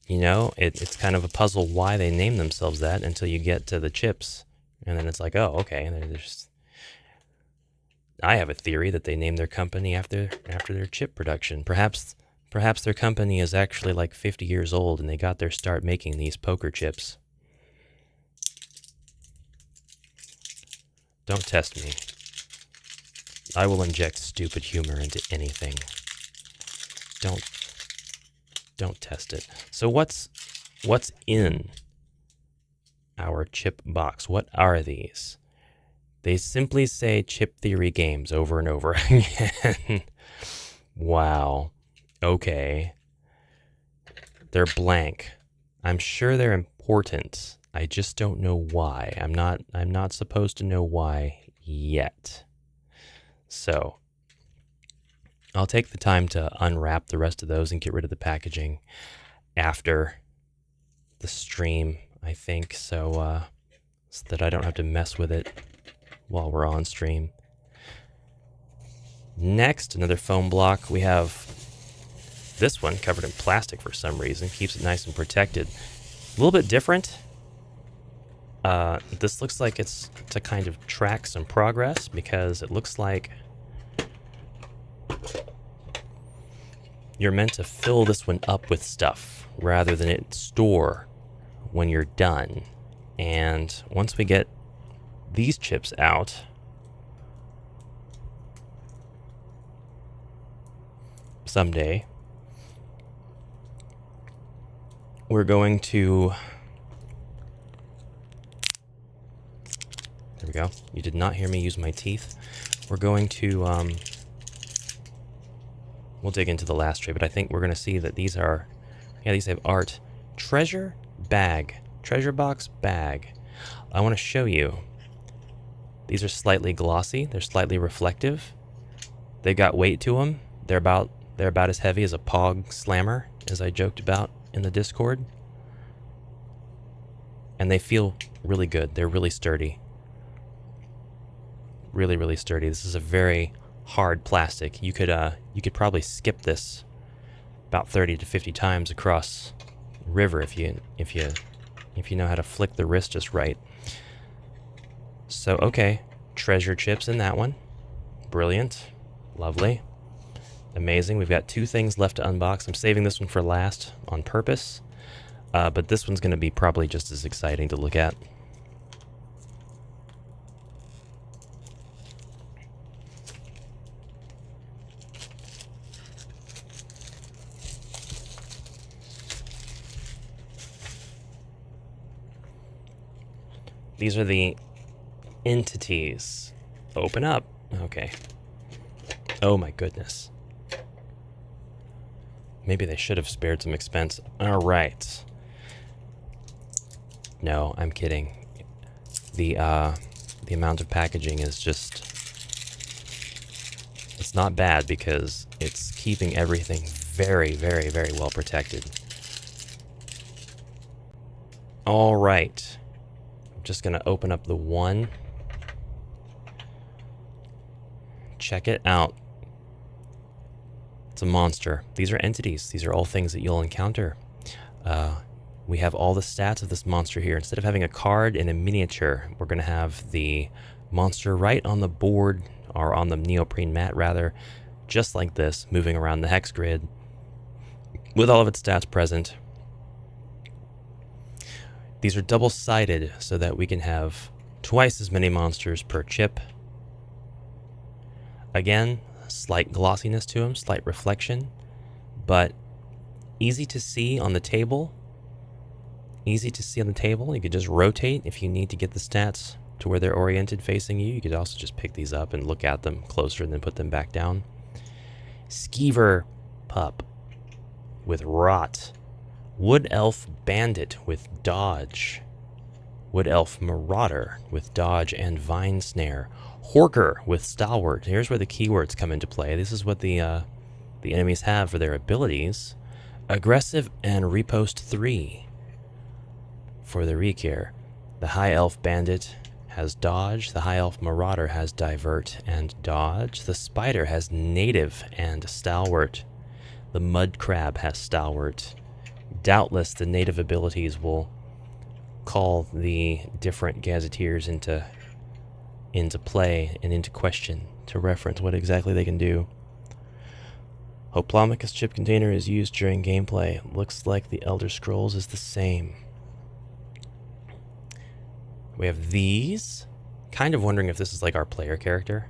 you know, it's kind of a puzzle why they name themselves that until you get to the chips. And then it's like, oh, okay. And I have a theory that they named their company after their chip production. Perhaps their company is actually like 50 years old and they got their start making these poker chips. Don't test me. I will inject stupid humor into anything. Don't test it. So what's in our chip box? What are these? They simply say Chip Theory Games over and over again. Wow. Okay. They're blank. I'm sure they're important. I just don't know why. I'm not supposed to know why yet. So I'll take the time to unwrap the rest of those and get rid of the packaging after the stream, I think, so that I don't have to mess with it while we're on stream. Next, another foam block. We have this one covered in plastic for some reason. Keeps it nice and protected. A little bit different. This looks like it's to kind of track some progress because it looks like you're meant to fill this one up with stuff rather than it store when you're done. And once we get these chips out, someday, we're going to... There we go. You did not hear me use my teeth. We're going to... we'll dig into the last tray, but I think we're going to see that these are... Yeah, these have art. Treasure bag. Treasure box bag. I want to show you. These are slightly glossy. They're slightly reflective. They got weight to them. They're about as heavy as a Pog Slammer, as I joked about in the Discord. And they feel really good. They're really sturdy. Really, really sturdy. This is a very hard plastic. You could probably skip this about 30 to 50 times across the river if you know how to flick the wrist just right. So, okay, treasure chips in that one. Brilliant. Lovely. Amazing. We've got 2 things left to unbox. I'm saving this one for last on purpose. But this one's going to be probably just as exciting to look at. These are the entities. Open up. Okay. Oh my goodness. Maybe they should have spared some expense. All right. No, I'm kidding. The amount of packaging is just... It's not bad because it's keeping everything very, very, very well protected. All right. I'm just going to open up the one. Check it out. It's a monster. These are entities. These are all things that you'll encounter. We have all the stats of this monster here. Instead of having a card in a miniature, we're going to have the monster right on the board, or on the neoprene mat rather, just like this, moving around the hex grid with all of its stats present. These are double-sided so that we can have twice as many monsters per chip. Again, slight glossiness to them, slight reflection, but easy to see on the table. Easy to see on the table. You could just rotate if you need to get the stats to where they're oriented facing you. You could also just pick these up and look at them closer and then put them back down. Skeever Pup with Rot. Wood Elf Bandit with Dodge. Wood Elf Marauder with Dodge and Vine Snare. Horker with Stalwart. Here's where the keywords come into play. This is what the enemies have for their abilities. Aggressive and Riposte 3 for the Rekier. The High Elf Bandit has Dodge. The High Elf Marauder has Divert and Dodge. The Spider has Native and Stalwart. The Mud Crab has Stalwart. Doubtless the native abilities will call the different gazetteers into play and into question to reference what exactly they can do. Hoplomachus chip container is used during gameplay. Looks like the Elder Scrolls is the same. We have these. Kind of wondering if this is like our player character.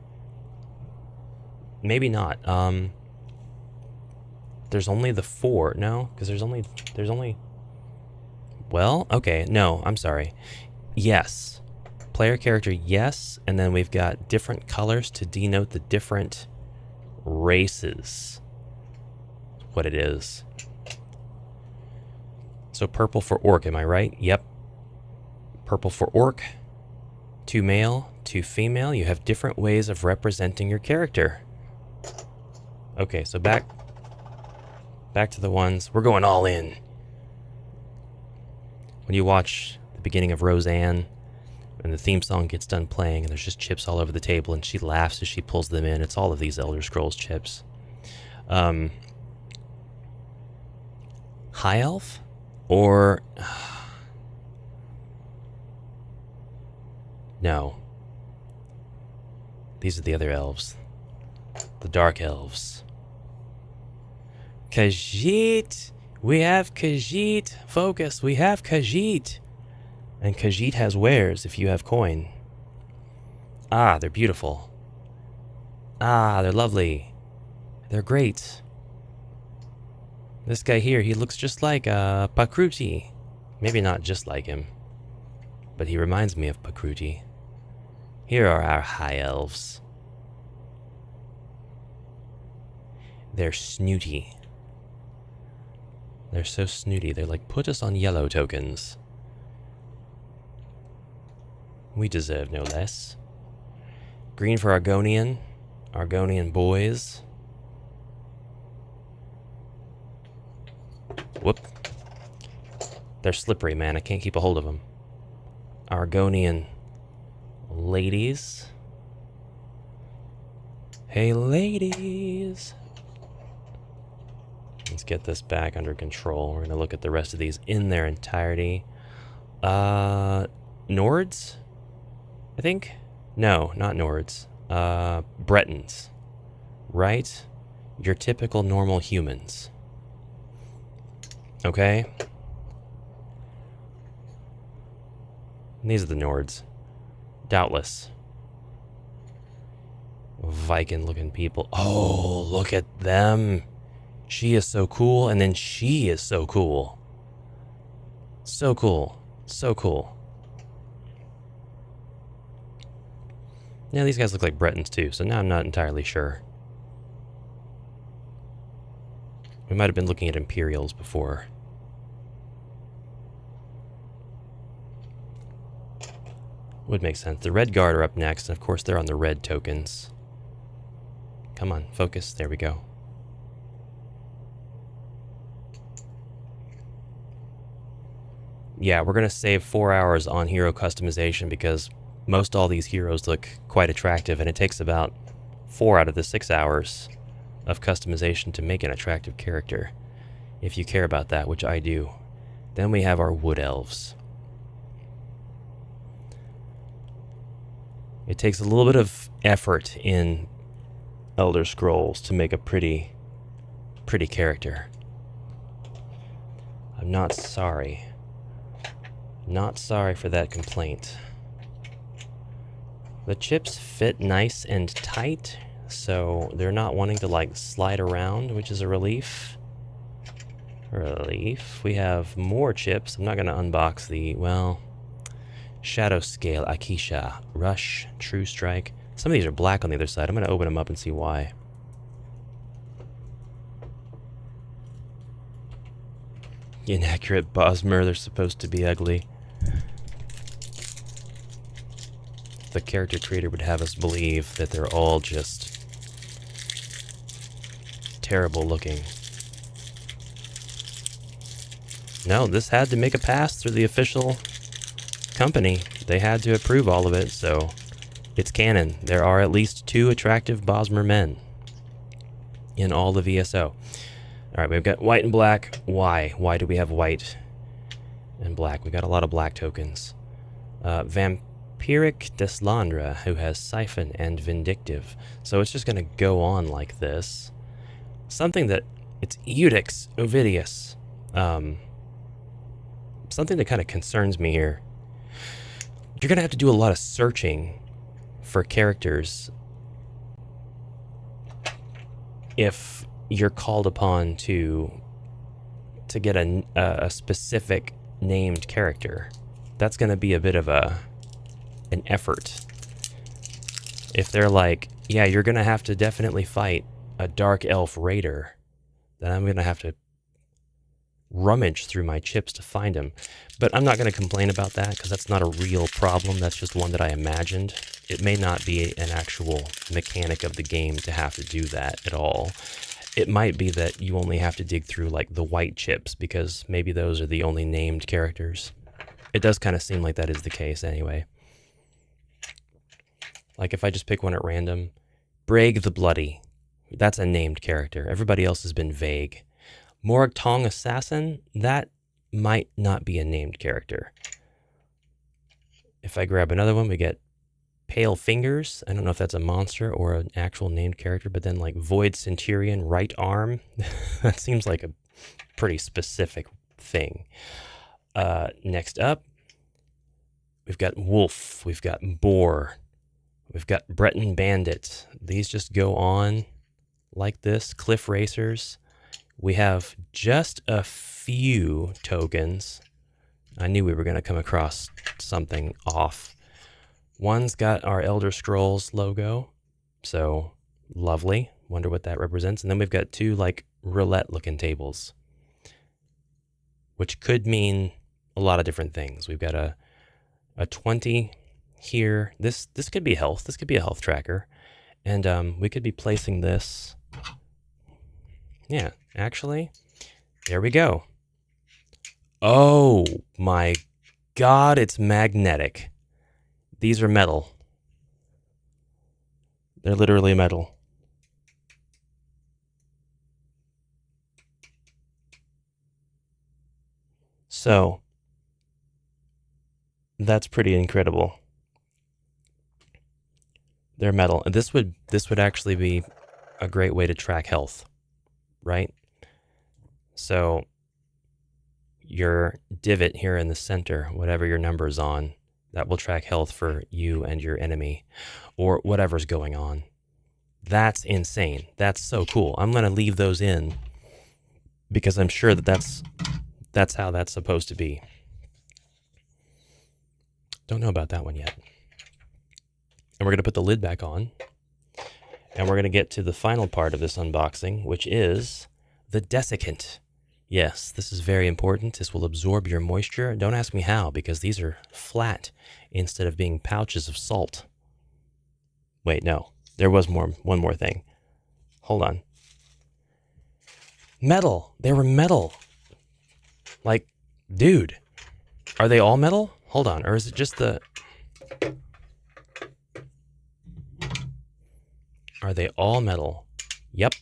Maybe not. There's only the 4. No, because there's only... Well, okay. No, I'm sorry. Yes. Player character, yes. And then we've got different colors to denote the different races. What it is. So purple for orc, am I right? Yep. Purple for orc. 2 male, 2 female. You have different ways of representing your character. Okay, so back to the ones. We're going all in. When you watch the beginning of Roseanne and the theme song gets done playing and there's just chips all over the table and she laughs as she pulls them in, it's all of these Elder Scrolls chips. High Elf? Or... No. These are the other elves. The Dark Elves. Khajiit! We have Khajiit! Focus, we have Khajiit! And Khajiit has wares if you have coin. Ah, they're beautiful. Ah, they're lovely. They're great. This guy here, he looks just like Pakruti. Maybe not just like him, but he reminds me of Pakruti. Here are our high elves. They're snooty. They're so snooty. They're like, put us on yellow tokens. We deserve no less. Green for Argonian. Argonian boys. Whoop. They're slippery, man. I can't keep a hold of them. Argonian ladies. Hey, ladies. Let's get this back under control. We're going to look at the rest of these in their entirety. Nords? I think? No, not Nords. Bretons. Right? Your typical normal humans. Okay? And these are the Nords. Doubtless. Viking looking people. Oh, look at them. She is so cool, and then she is so cool. So cool. So cool. Yeah, these guys look like Bretons too, so now I'm not entirely sure. We might have been looking at Imperials before. Would make sense. The Red Guard are up next, and of course they're on the red tokens. Come on, focus. There we go. Yeah, we're going to save 4 hours on hero customization because most all these heroes look quite attractive, and it takes about 4 out of the 6 hours of customization to make an attractive character, if you care about that, which I do. Then we have our wood elves. It takes a little bit of effort in Elder Scrolls to make a pretty character. I'm not sorry. Not sorry for that complaint. The chips fit nice and tight, so they're not wanting to like slide around, which is a relief. We have more chips. I'm not going to unbox the, well, Shadow Scale, Akisha, Rush, True Strike. Some of these are black on the other side. I'm going to open them up and see why. Inaccurate Bosmer, they're supposed to be ugly. The character creator would have us believe that they're all just terrible looking. No, this had to make a pass through the official company. They had to approve all of it, so it's canon. There are at least 2 attractive Bosmer men in all the VSO. Alright, we've got white and black. Why? Why do we have white and black? We got a lot of black tokens. Vampiric Deslandra, who has Siphon and Vindictive. So it's just going to go on like this. Something that... It's Eudix Ovidius. Something that kind of concerns me here. You're going to have to do a lot of searching for characters if you're called upon to get a specific named character. That's going to be a bit of an effort. If they're like, yeah, you're going to have to definitely fight a Dark Elf Raider, then I'm going to have to rummage through my chips to find him. But I'm not going to complain about that because that's not a real problem. That's just one that I imagined. It may not be an actual mechanic of the game to have to do that at all. It might be that you only have to dig through like the white chips because maybe those are the only named characters. It does kind of seem like that is the case anyway. Like if I just pick one at random, Braig the Bloody, that's a named character. Everybody else has been vague. Morag Tong Assassin, that might not be a named character. If I grab another one, we get Pale Fingers. I don't know if that's a monster or an actual named character, but then like Void Centurion, Right Arm. That seems like a pretty specific thing. Next up, we've got Wolf, we've got Boar, we've got Breton Bandit. These just go on like this. Cliff Racers. We have just a few tokens. I knew we were going to come across something off. One's got our Elder Scrolls logo, so lovely. Wonder what that represents. And then we've got 2 like roulette-looking tables, which could mean a lot of different things. We've got a 20 here. This could be health. This could be a health tracker, and we could be placing this. Yeah, actually, there we go. Oh my God, it's magnetic. These are metal. They're literally metal. So, that's pretty incredible. They're metal. And this would actually be a great way to track health, right? So, your divot here in the center, whatever your number is on, that will track health for you and your enemy, or whatever's going on. That's insane. That's so cool. I'm going to leave those in because I'm sure that that's how that's supposed to be. Don't know about that one yet. And we're going to put the lid back on, and we're going to get to the final part of this unboxing, which is the desiccant. Yes, this is very important. This will absorb your moisture. Don't ask me how, because these are flat instead of being pouches of salt. Wait, no. There was one more thing. Hold on. Metal. They were metal. Like, dude. Are they all metal? Hold on. Or is it just the... Are they all metal? Yep,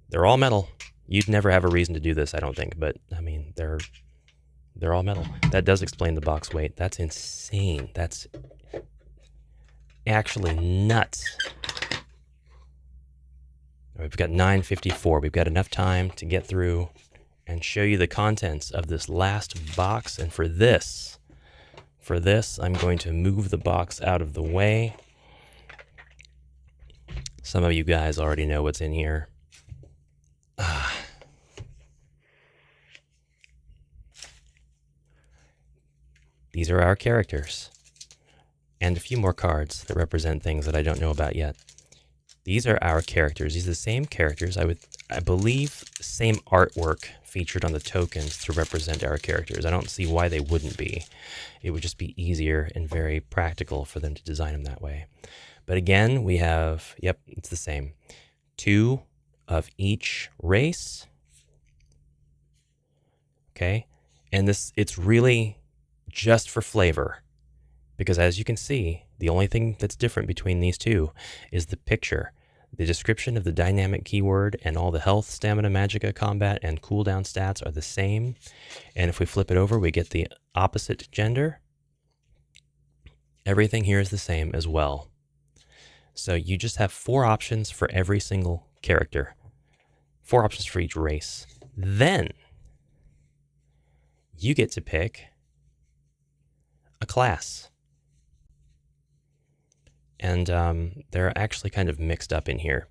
they're all metal. You'd never have a reason to do this, I don't think, but I mean, they're all metal. That does explain the box weight. That's insane. That's actually nuts. We've got 9:54. We've got enough time to get through and show you the contents of this last box. And for this, I'm going to move the box out of the way. Some of you guys already know what's in here. These are our characters. And a few more cards that represent things that I don't know about yet. These are our characters. These are the same characters. I believe same artwork featured on the tokens to represent our characters. I don't see why they wouldn't be. It would just be easier and very practical for them to design them that way. But again, we have, yep, it's the same. 2 of each race. Okay. And it's really just for flavor. Because as you can see, the only thing that's different between these two is the picture. The description of the dynamic keyword and all the health, stamina, magicka, combat, and cooldown stats are the same. And if we flip it over, we get the opposite gender. Everything here is the same as well. So you just have 4 options for every single character. 4 options for each race. Then you get to pick a class. And they're actually kind of mixed up in here.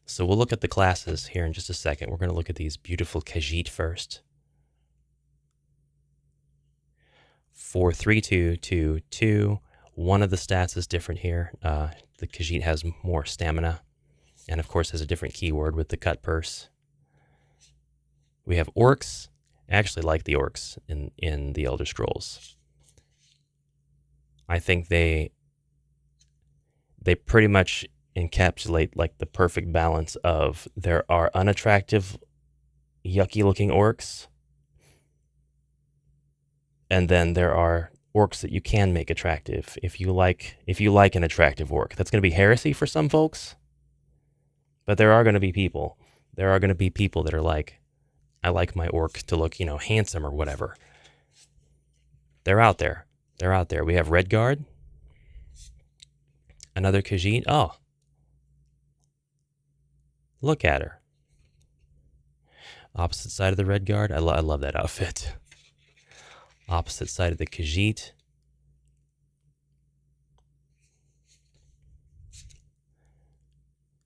So we'll look at the classes here in just a second. We're going to look at these beautiful Khajiit first. 4-3-2-2-2. One of the stats is different here. The Khajiit has more stamina. And of course has a different keyword with the cut purse. We have orcs. I actually like the orcs in the Elder Scrolls. I think they pretty much encapsulate like the perfect balance of there are unattractive, yucky looking orcs. And then there are orcs that you can make attractive if you like an attractive orc. That's going to be heresy for some folks. But there are going to be people. There are going to be people that are like, I like my orc to look, handsome or whatever. They're out there. They're out there. We have Redguard. Another Khajiit. Oh. Look at her. Opposite side of the Redguard. I love that outfit. Opposite side of the Khajiit.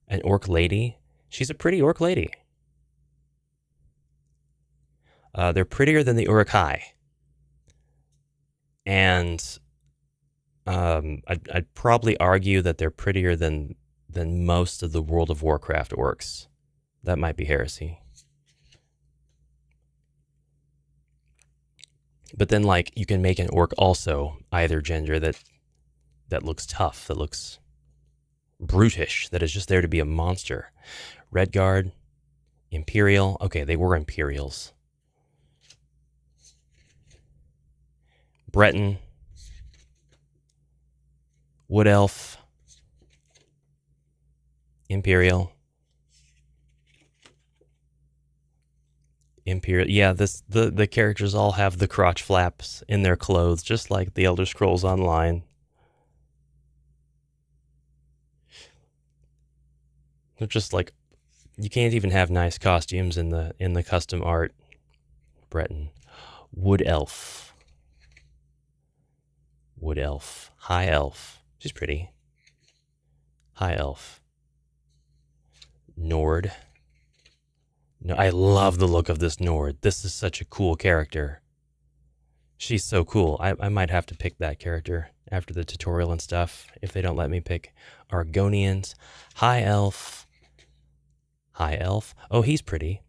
An orc lady. She's a pretty orc lady. They're prettier than the Uruk-hai. And I'd probably argue that they're prettier than most of the World of Warcraft orcs. That might be heresy. But then, you can make an orc also either gender that looks tough, that looks brutish, that is just there to be a monster. Redguard, Imperial. Okay, they were Imperials. Breton. Wood Elf. Imperial. Yeah, the characters all have the crotch flaps in their clothes, just like the Elder Scrolls Online. They're just like, you can't even have nice costumes in the custom art. Breton. Wood Elf. Wood Elf. High Elf. She's pretty. High Elf. Nord. No, I love the look of this Nord. This is such a cool character. She's so cool. I might have to pick that character after the tutorial and stuff, if they don't let me pick Argonians. High Elf. High Elf. Oh, he's pretty.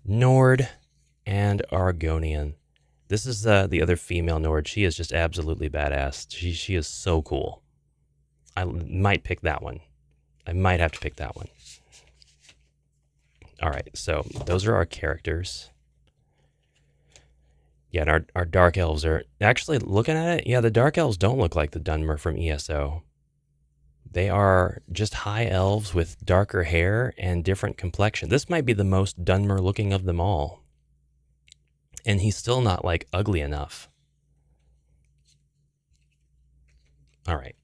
Nord and Argonian. This is the other female Nord. She is just absolutely badass. She is so cool. I might pick that one. I might have to pick that one. All right, so those are our characters. Yeah, and our Dark Elves are... Actually, looking at it, yeah, the Dark Elves don't look like the Dunmer from ESO. They are just high elves with darker hair and different complexion. This might be the most Dunmer looking of them all. And he's still not, like, ugly enough. All right.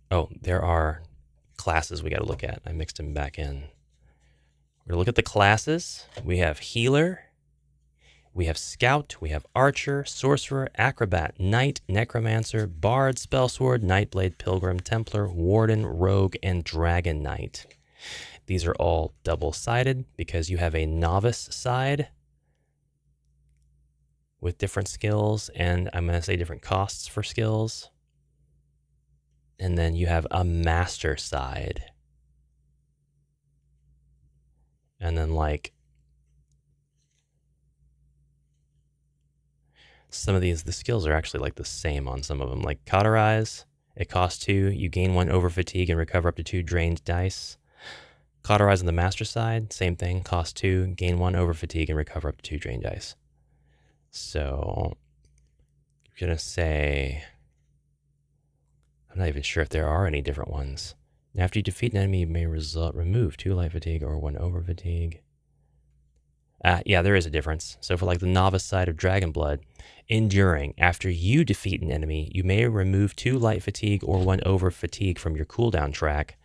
Oh, there are classes we got to look at. I mixed them back in. We're going to look at the classes. We have Healer. We have Scout, we have Archer, Sorcerer, Acrobat, Knight, Necromancer, Bard, Spellsword, Nightblade, Pilgrim, Templar, Warden, Rogue, and Dragon Knight. These are all double-sided because you have a Novice side with different skills, and I'm going to say different costs for skills. And then you have a Master side. And then, like, some of these, the skills are actually like the same on some of them. Like Cauterize, it costs 2. You gain 1 over fatigue and recover up to 2 drained dice. Cauterize on the Master side, same thing, costs 2, gain 1 over fatigue and recover up to 2 drained dice. So I'm going to say, I'm not even sure if there are any different ones. After you defeat an enemy, you may remove 2 light fatigue or 1 over fatigue. Yeah, there is a difference. So for like the Novice side of Dragonblood, Enduring, after you defeat an enemy, you may remove 2 light fatigue or 1 over fatigue from your cooldown track.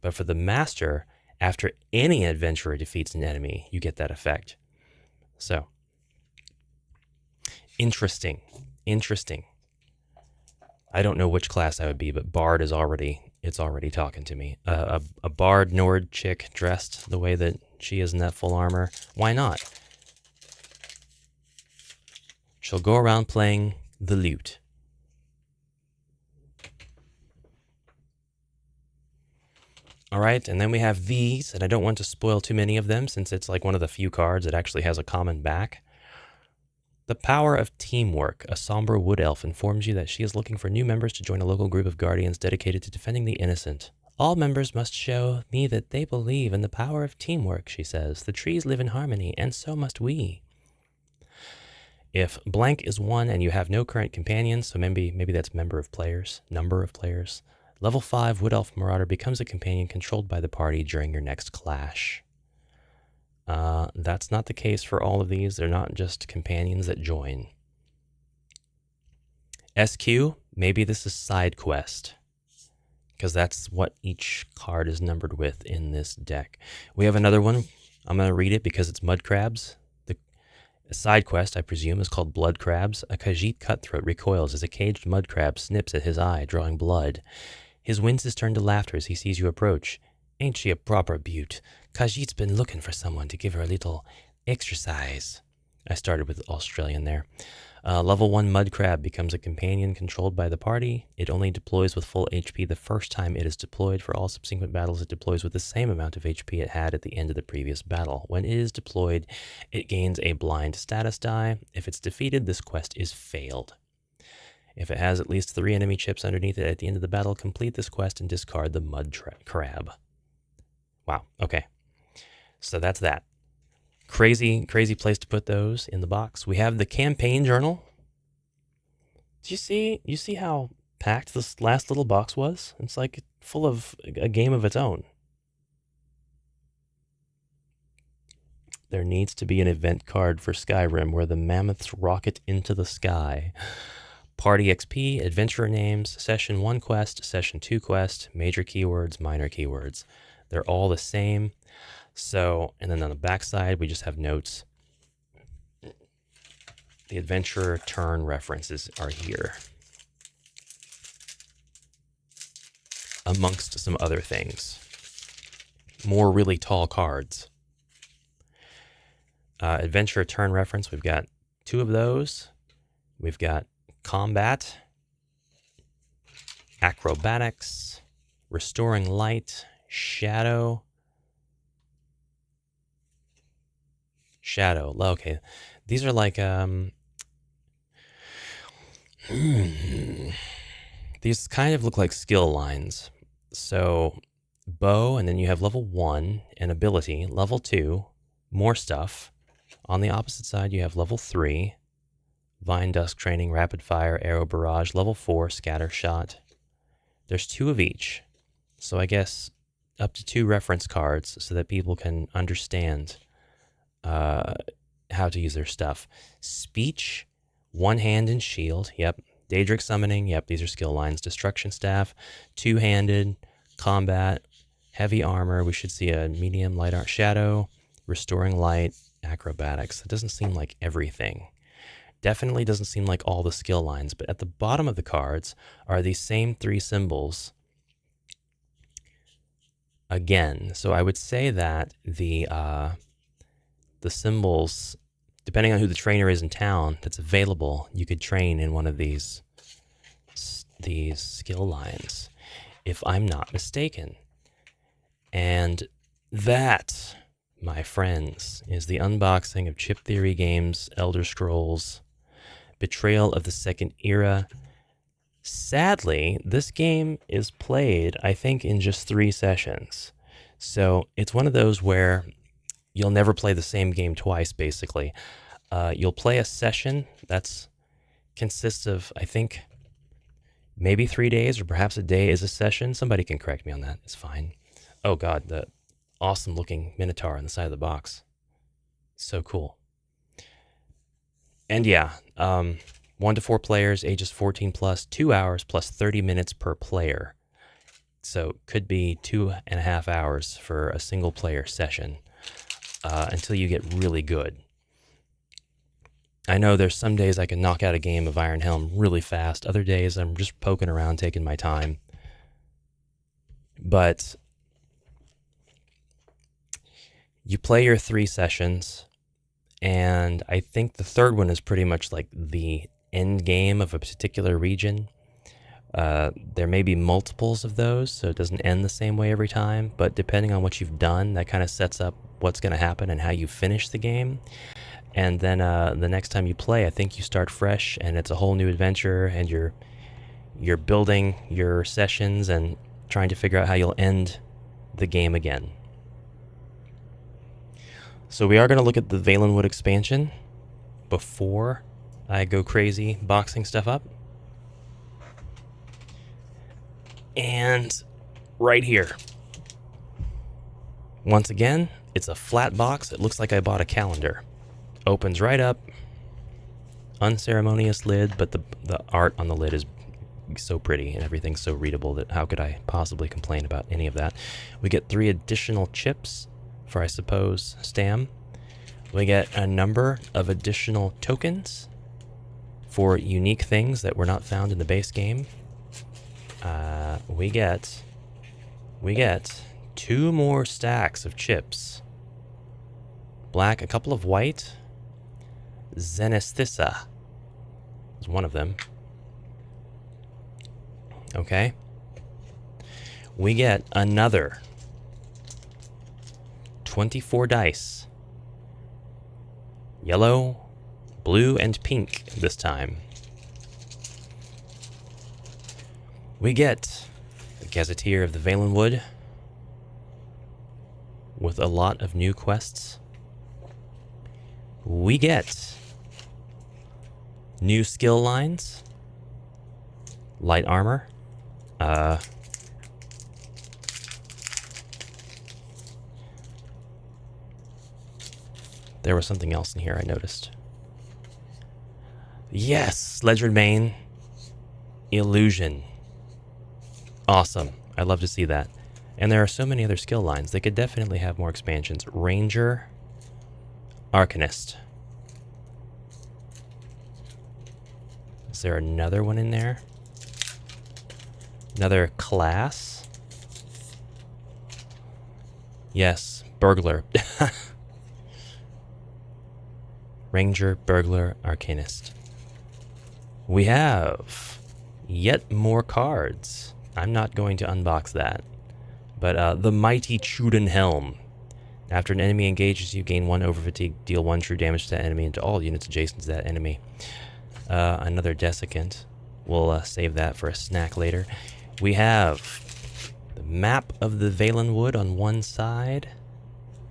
But for the Master, after any adventurer defeats an enemy, you get that effect. So, interesting. I don't know which class I would be, but Bard is already talking to me. A Bard Nord chick dressed the way that she is in that full armor. Why not? She'll go around playing the lute. All right, and then we have these, and I don't want to spoil too many of them since it's like one of the few cards that actually has a common back. The Power of Teamwork. A somber wood elf informs you that she is looking for new members to join a local group of guardians dedicated to defending the innocent. All members must show me that they believe in the power of teamwork, she says. The trees live in harmony, and so must we. If blank is 1 and you have no current companions, so maybe that's number of players, level 5 Wood Elf Marauder becomes a companion controlled by the party during your next clash. That's not the case for all of these. They're not just companions that join. SQ, maybe this is side quest, because that's what each card is numbered with in this deck. We have another one. I'm going to read it because it's Mud Crabs. A side quest, I presume, is called Blood Crabs. A Khajiit cutthroat recoils as a caged mud crab snips at his eye, drawing blood. His winces turn to laughter as he sees you approach. Ain't she a proper beaut? Khajiit's been looking for someone to give her a little exercise. I started with Australian there. Level 1 Mud Crab becomes a companion controlled by the party. It only deploys with full HP the first time it is deployed. For all subsequent battles, it deploys with the same amount of HP it had at the end of the previous battle. When it is deployed, it gains a blind status die. If it's defeated, this quest is failed. If it has at least 3 enemy chips underneath it at the end of the battle, complete this quest and discard the Mud Crab. Wow, okay. So that's that. Crazy place to put those in the box. We have the campaign journal. Do you see how packed this last little box was? It's like full of a game of its own. There needs to be an event card for Skyrim where the mammoths rocket into the sky. Party XP, adventurer names, session 1 quest, session 2 quest, major keywords, minor keywords. They're all the same. So, and then on the back side, we just have notes. The adventurer turn references are here, amongst some other things. More really tall cards. Adventurer turn reference, we've got 2 of those. We've got combat, acrobatics, restoring light, shadow. Okay. These are like, these kind of look like skill lines. So, bow, and then you have level 1 and ability. Level 2, more stuff. On the opposite side, you have level 3, vine dusk training, rapid fire, arrow barrage. Level 4, scatter shot. There's 2 of each. So I guess up to 2 reference cards so that people can understand how to use their stuff. Speech, One Hand and Shield. Yep. Daedric Summoning. Yep, these are skill lines. Destruction Staff, Two-Handed, Combat, Heavy Armor. We should see a medium light art shadow, Restoring Light, Acrobatics. It doesn't seem like everything. Definitely doesn't seem like all the skill lines, but at the bottom of the cards are these same 3 symbols again. So I would say that the symbols, depending on who the trainer is in town that's available, you could train in one of these skill lines, if I'm not mistaken. And that, my friends, is the unboxing of Chip Theory Games Elder Scrolls Betrayal of the Second Era. Sadly, this game is played, I think, in just 3 sessions. So it's one of those where you'll never play the same game twice, basically. You'll play a session that's consists of, I think, maybe 3 days or perhaps a day is a session. Somebody can correct me on that. It's fine. Oh, God, the awesome-looking Minotaur on the side of the box. So cool. And yeah, 1 to 4 players, ages 14 plus, 2 hours plus 30 minutes per player. So could be 2.5 hours for a single player session until you get really good. I know there's some days I can knock out a game of Iron Helm really fast. Other days I'm just poking around, taking my time. But you play your 3 sessions, and I think the third one is pretty much like the end game of a particular region. There may be multiples of those, so it doesn't end the same way every time, but depending on what you've done, that kind of sets up what's going to happen and how you finish the game. And then the next time you play, I think you start fresh, and it's a whole new adventure, and you're building your sessions and trying to figure out how you'll end the game again. So we are going to look at the Valenwood expansion before I go crazy boxing stuff up. And right here, once again, it's a flat box. It looks like I bought a calendar. Opens right up, unceremonious lid, but the art on the lid is so pretty and everything's so readable that how could I possibly complain about any of that? We get 3 additional chips for, I suppose, Stam. We get a number of additional tokens for unique things that were not found in the base game. We get 2 more stacks of chips. Black, a couple of white. Xenestissa is one of them. Okay. We get another 24 dice. Yellow, blue, and pink this time. We get the Gazetteer of the Valenwood with a lot of new quests. We get new skill lines, light armor, there was something else in here I noticed. Yes, Ledger Main, Illusion. Awesome. I'd love to see that. And there are so many other skill lines. They could definitely have more expansions. Ranger, Arcanist. Is there another one in there? Another class? Yes, Burglar. Ranger, Burglar, Arcanist. We have yet more cards. I'm not going to unbox that. But the Mighty Chuden Helm. After an enemy engages you, gain 1 over fatigue, deal 1 true damage to that enemy and to all units adjacent to that enemy. Another Desiccant. We'll save that for a snack later. We have the map of the Valenwood on one side.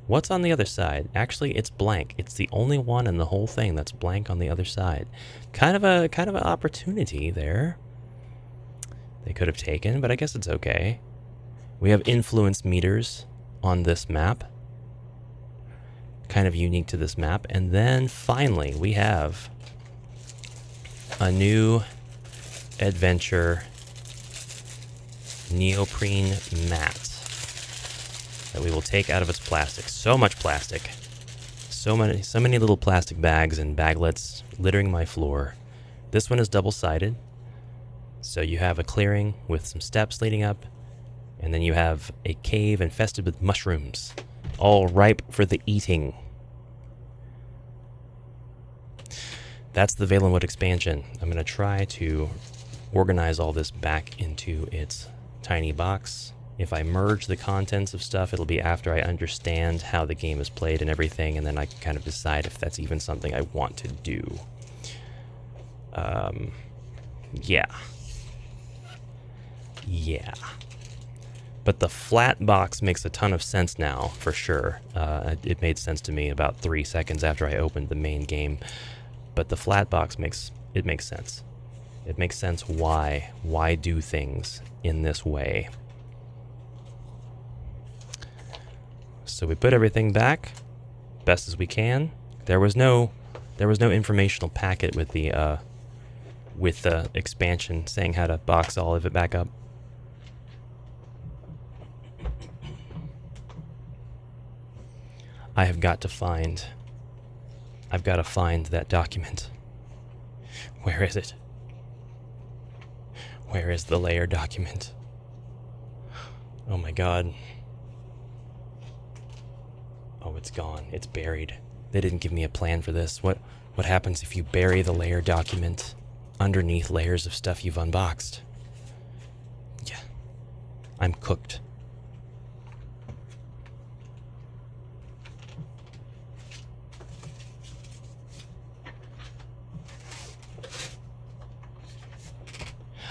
What's on the other side? Actually, it's blank. It's the only one in the whole thing that's blank on the other side. Kind of an opportunity there. they could have taken, but I guess it's okay. We have influence meters on this map. Kind of unique to this map. And then finally, we have a new adventure neoprene mat that we will take out of its plastic. So much plastic. So many little plastic bags and baglets littering my floor. This one is double-sided. So you have a clearing with some steps leading up, and then you have a cave infested with mushrooms, all ripe for the eating. That's the Valenwood expansion. I'm going to try to organize all this back into its tiny box. If I merge the contents of stuff, it'll be after I understand how the game is played and everything, and then I can kind of decide if that's even something I want to do. Yeah. Yeah. But the flat box makes a ton of sense now, for sure. It made sense to me about 3 seconds after I opened the main game. But the flat box makes sense. It makes sense why do things in this way. So we put everything back best as we can. There was no informational packet with the expansion saying how to box all of it back up. I've got to find that document. Where is it? Where is the layer document? Oh my god. Oh, it's gone. It's buried. They didn't give me a plan for this. What happens if you bury the layer document underneath layers of stuff you've unboxed? Yeah. I'm cooked.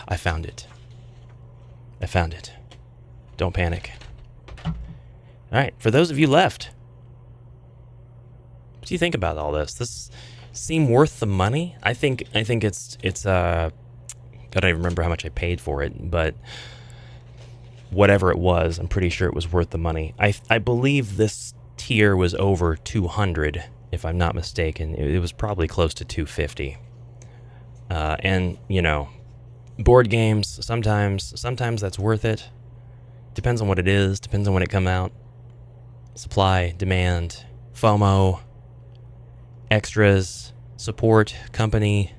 I found it. Don't panic. All right, for those of you left, what do you think about all this? This seem worth the money? I think it's I don't even remember how much I paid for it, but whatever it was, I'm pretty sure it was worth the money. I believe this tier was over 200, if I'm not mistaken. It was probably close to 250. And you know, board games, sometimes that's worth it. Depends on what it is, depends on when it come out. Supply, demand, FOMO, extras, support, company,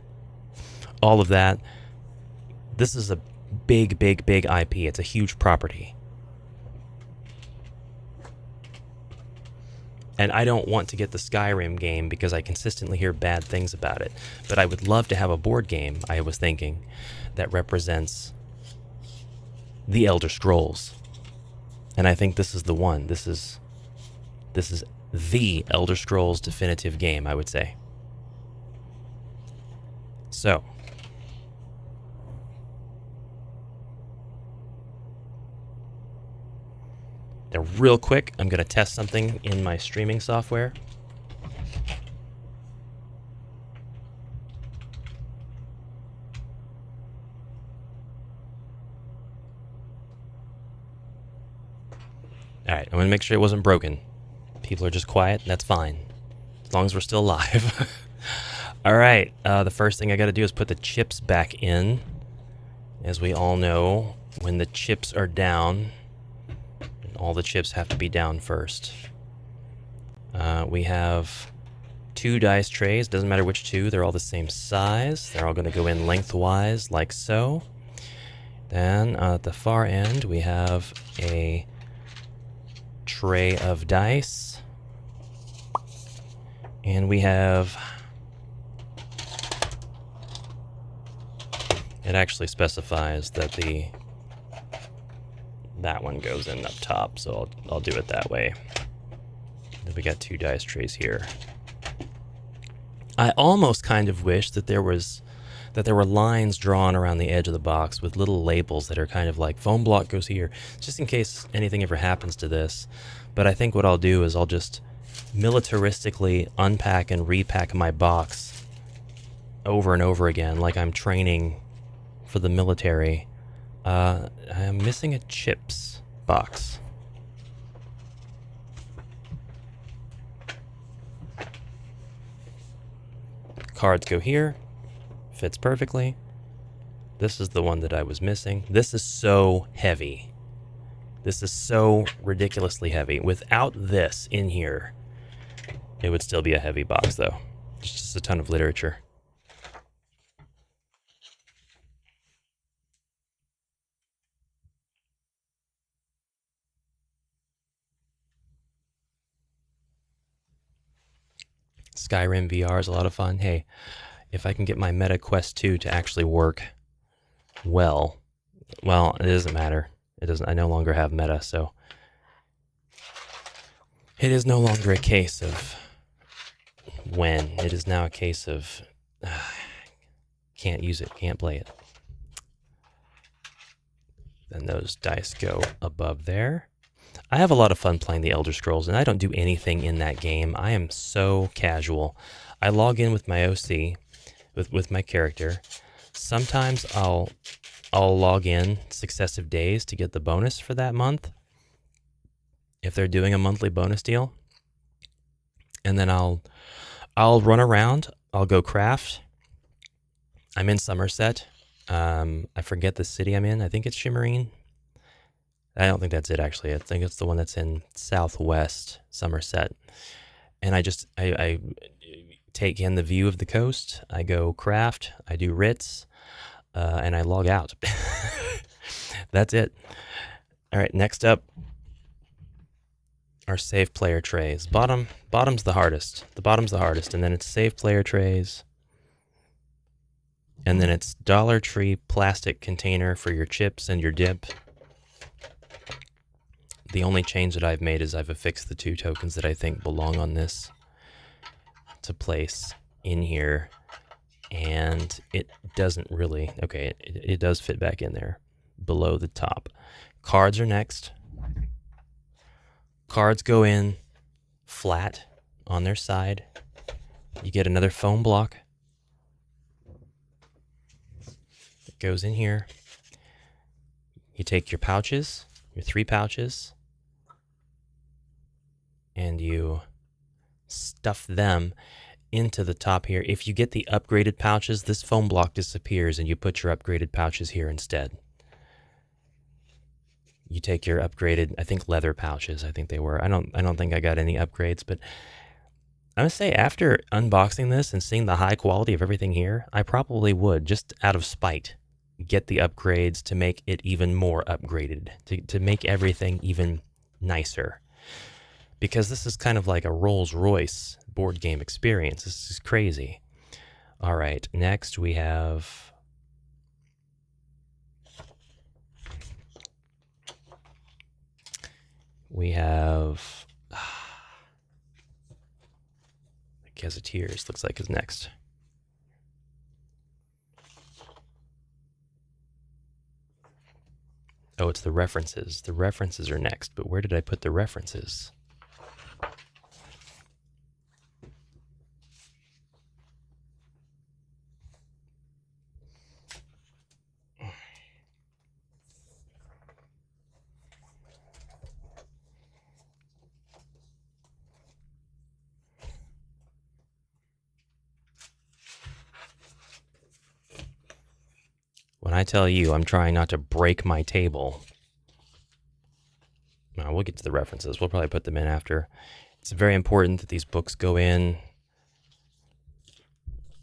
all of that. This is a big IP. It's a huge property. And I don't want to get the Skyrim game because I consistently hear bad things about it. But I would love to have a board game, I was thinking, that represents the Elder Scrolls. And I think this is the one. This is the Elder Scrolls definitive game, I would say. So, now real quick, I'm going to test something in my streaming software. Alright, I'm going to make sure it wasn't broken. People are just quiet, that's fine. As long as we're still live. Alright, the first thing I got to do is put the chips back in. As we all know, when the chips are down, all the chips have to be down first. We have 2 dice trays, doesn't matter which 2, they're all the same size. They're all going to go in lengthwise, like so. Then at the far end, we have a tray of dice. And we have... It actually specifies that that one goes in up top, so I'll do it that way. Then we got 2 dice trays here. I almost kind of wish that there were lines drawn around the edge of the box with little labels that are kind of like foam block goes here, just in case anything ever happens to this. But I think what I'll do is I'll just militaristically unpack and repack my box over and over again, like I'm training for the military, I'm missing a chips box. Cards go here. Fits perfectly. This is the one that I was missing. This is so heavy. This is so ridiculously heavy. Without this in here, it would still be a heavy box, though. It's just a ton of literature. Skyrim VR is a lot of fun. Hey, if I can get my Meta Quest 2 to actually work well, it doesn't matter. It doesn't. I no longer have Meta, so it is no longer a case of when. It is now a case of can't use it, can't play it. Then those dice go above there. I have a lot of fun playing the Elder Scrolls, and I don't do anything in that game. I am so casual. I log in with my OC, with my character. Sometimes I'll log in successive days to get the bonus for that month, if they're doing a monthly bonus deal. And then I'll run around. I'll go craft. I'm in Somerset. I forget the city I'm in. I think it's Shimmerine. I don't think that's it, actually. I think it's the one that's in southwest Somerset. And I take in the view of the coast. I go craft. I do writs. And I log out. That's it. All right, next up are save player trays. Bottom's the hardest. The bottom's the hardest. And then it's save player trays. And then it's Dollar Tree plastic container for your chips and your dip. The only change that I've made is I've affixed the 2 tokens that I think belong on this to place in here. And it doesn't really, okay, it does fit back in there below the top. Cards are next. Cards go in flat on their side. You get another foam block. It goes in here. You take your pouches, your 3 pouches, and you stuff them into the top here. If you get the upgraded pouches, this foam block disappears and you put your upgraded pouches here instead. You take your upgraded, I think leather pouches, I think they were. I don't think I got any upgrades, but I would say after unboxing this and seeing the high quality of everything here, I probably would, just out of spite, get the upgrades to make it even more upgraded, to make everything even nicer. Because this is kind of like a Rolls-Royce board game experience. This is crazy. All right, next we have Gazetteers, looks like is next. Oh, it's the references. The references are next, but where did I put the references? When I tell you I'm trying not to break my table, we'll get to the references. We'll probably put them in after. It's very important that these books go in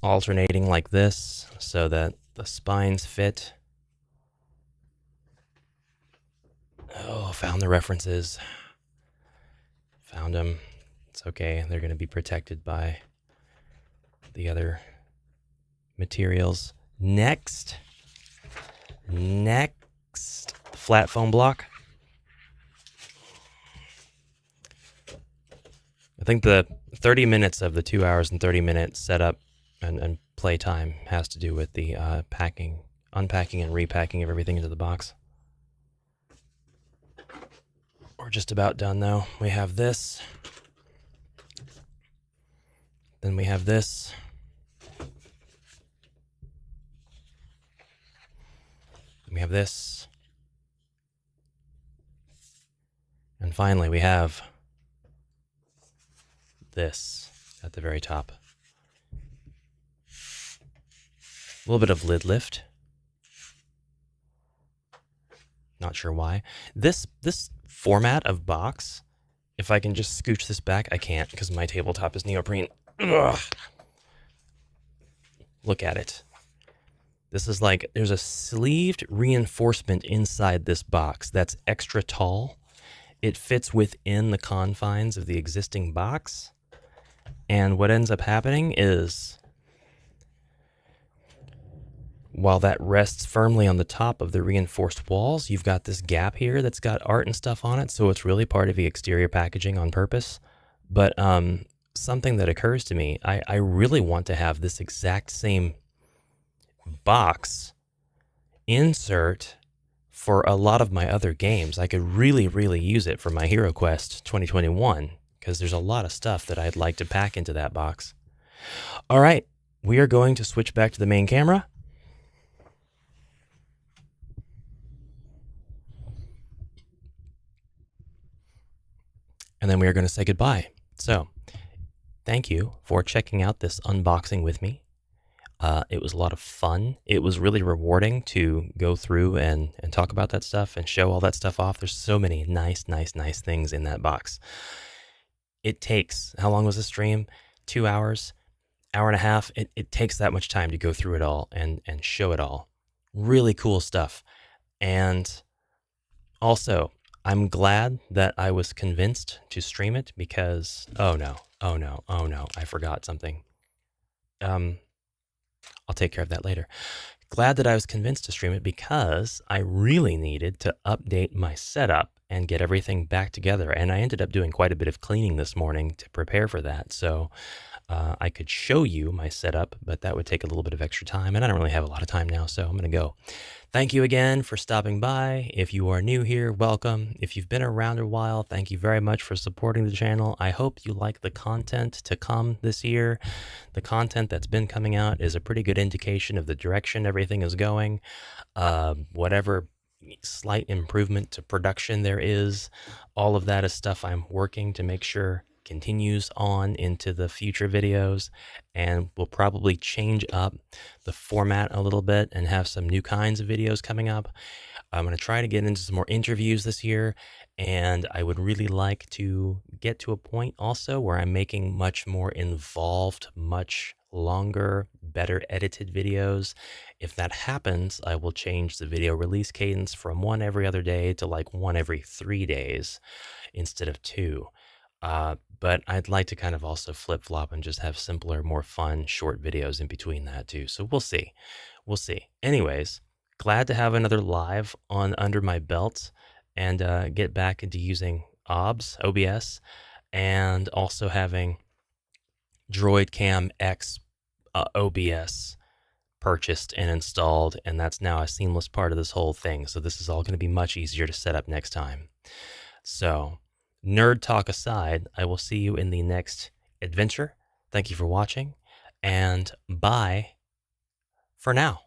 alternating like this so that the spines fit. Oh, found the references. Found them. It's okay. They're going to be protected by the other materials. Next, flat foam block. I think the 30 minutes of the 2 hours and 30 minute setup and play time has to do with the unpacking and repacking of everything into the box. We're just about done though. We have this. Then we have this. We have this. finally, we have this at the very top. A little bit of lid lift. Not sure why. This format of box, if I can just scooch this back, I can't because my tabletop is neoprene. Ugh. Look at it. This is like, there's a sleeved reinforcement inside this box that's extra tall. It fits within the confines of the existing box. And what ends up happening is, while that rests firmly on the top of the reinforced walls, you've got this gap here that's got art and stuff on it, so it's really part of the exterior packaging on purpose. But something that occurs to me, I really want to have this exact same box insert for a lot of my other games. I could really, really use it for my Hero Quest 2021, because there's a lot of stuff that I'd like to pack into that box. All right, we are going to switch back to the main camera. And then we are going to say goodbye. So, thank you for checking out this unboxing with me. It was a lot of fun. It was really rewarding to go through and talk about that stuff and show all that stuff off. There's so many nice things in that box. It takes, how long was the stream? 2 hours, hour and a half. It takes that much time to go through it all and show it all. Really cool stuff. And also, I'm glad that I was convinced to stream it because, oh no, I forgot something. I'll take care of that later. Glad that I was convinced to stream it because I really needed to update my setup and get everything back together. And I ended up doing quite a bit of cleaning this morning to prepare for that. So I could show you my setup, but that would take a little bit of extra time. And I don't really have a lot of time now, so I'm going to go. Thank you again for stopping by. If you are new here, welcome. If you've been around a while, thank you very much for supporting the channel. I hope you like the content to come this year. The content that's been coming out is a pretty good indication of the direction everything is going. Whatever slight improvement to production there is, all of that is stuff I'm working to make sure continues on into the future videos, and we'll probably change up the format a little bit and have some new kinds of videos coming up. I'm going to try to get into some more interviews this year, and I would really like to get to a point also where I'm making much more involved, much longer, better edited videos. If that happens, I will change the video release cadence from one every other day to like one every 3 days instead of 2. But I'd like to kind of also flip-flop and just have simpler, more fun, short videos in between that too. So we'll see. We'll see. Anyways, glad to have another live on under my belt and get back into using OBS, and also having Droid Cam X OBS purchased and installed, and that's now a seamless part of this whole thing. So this is all going to be much easier to set up next time. So, nerd talk aside, I will see you in the next adventure. Thank you for watching, and bye for now.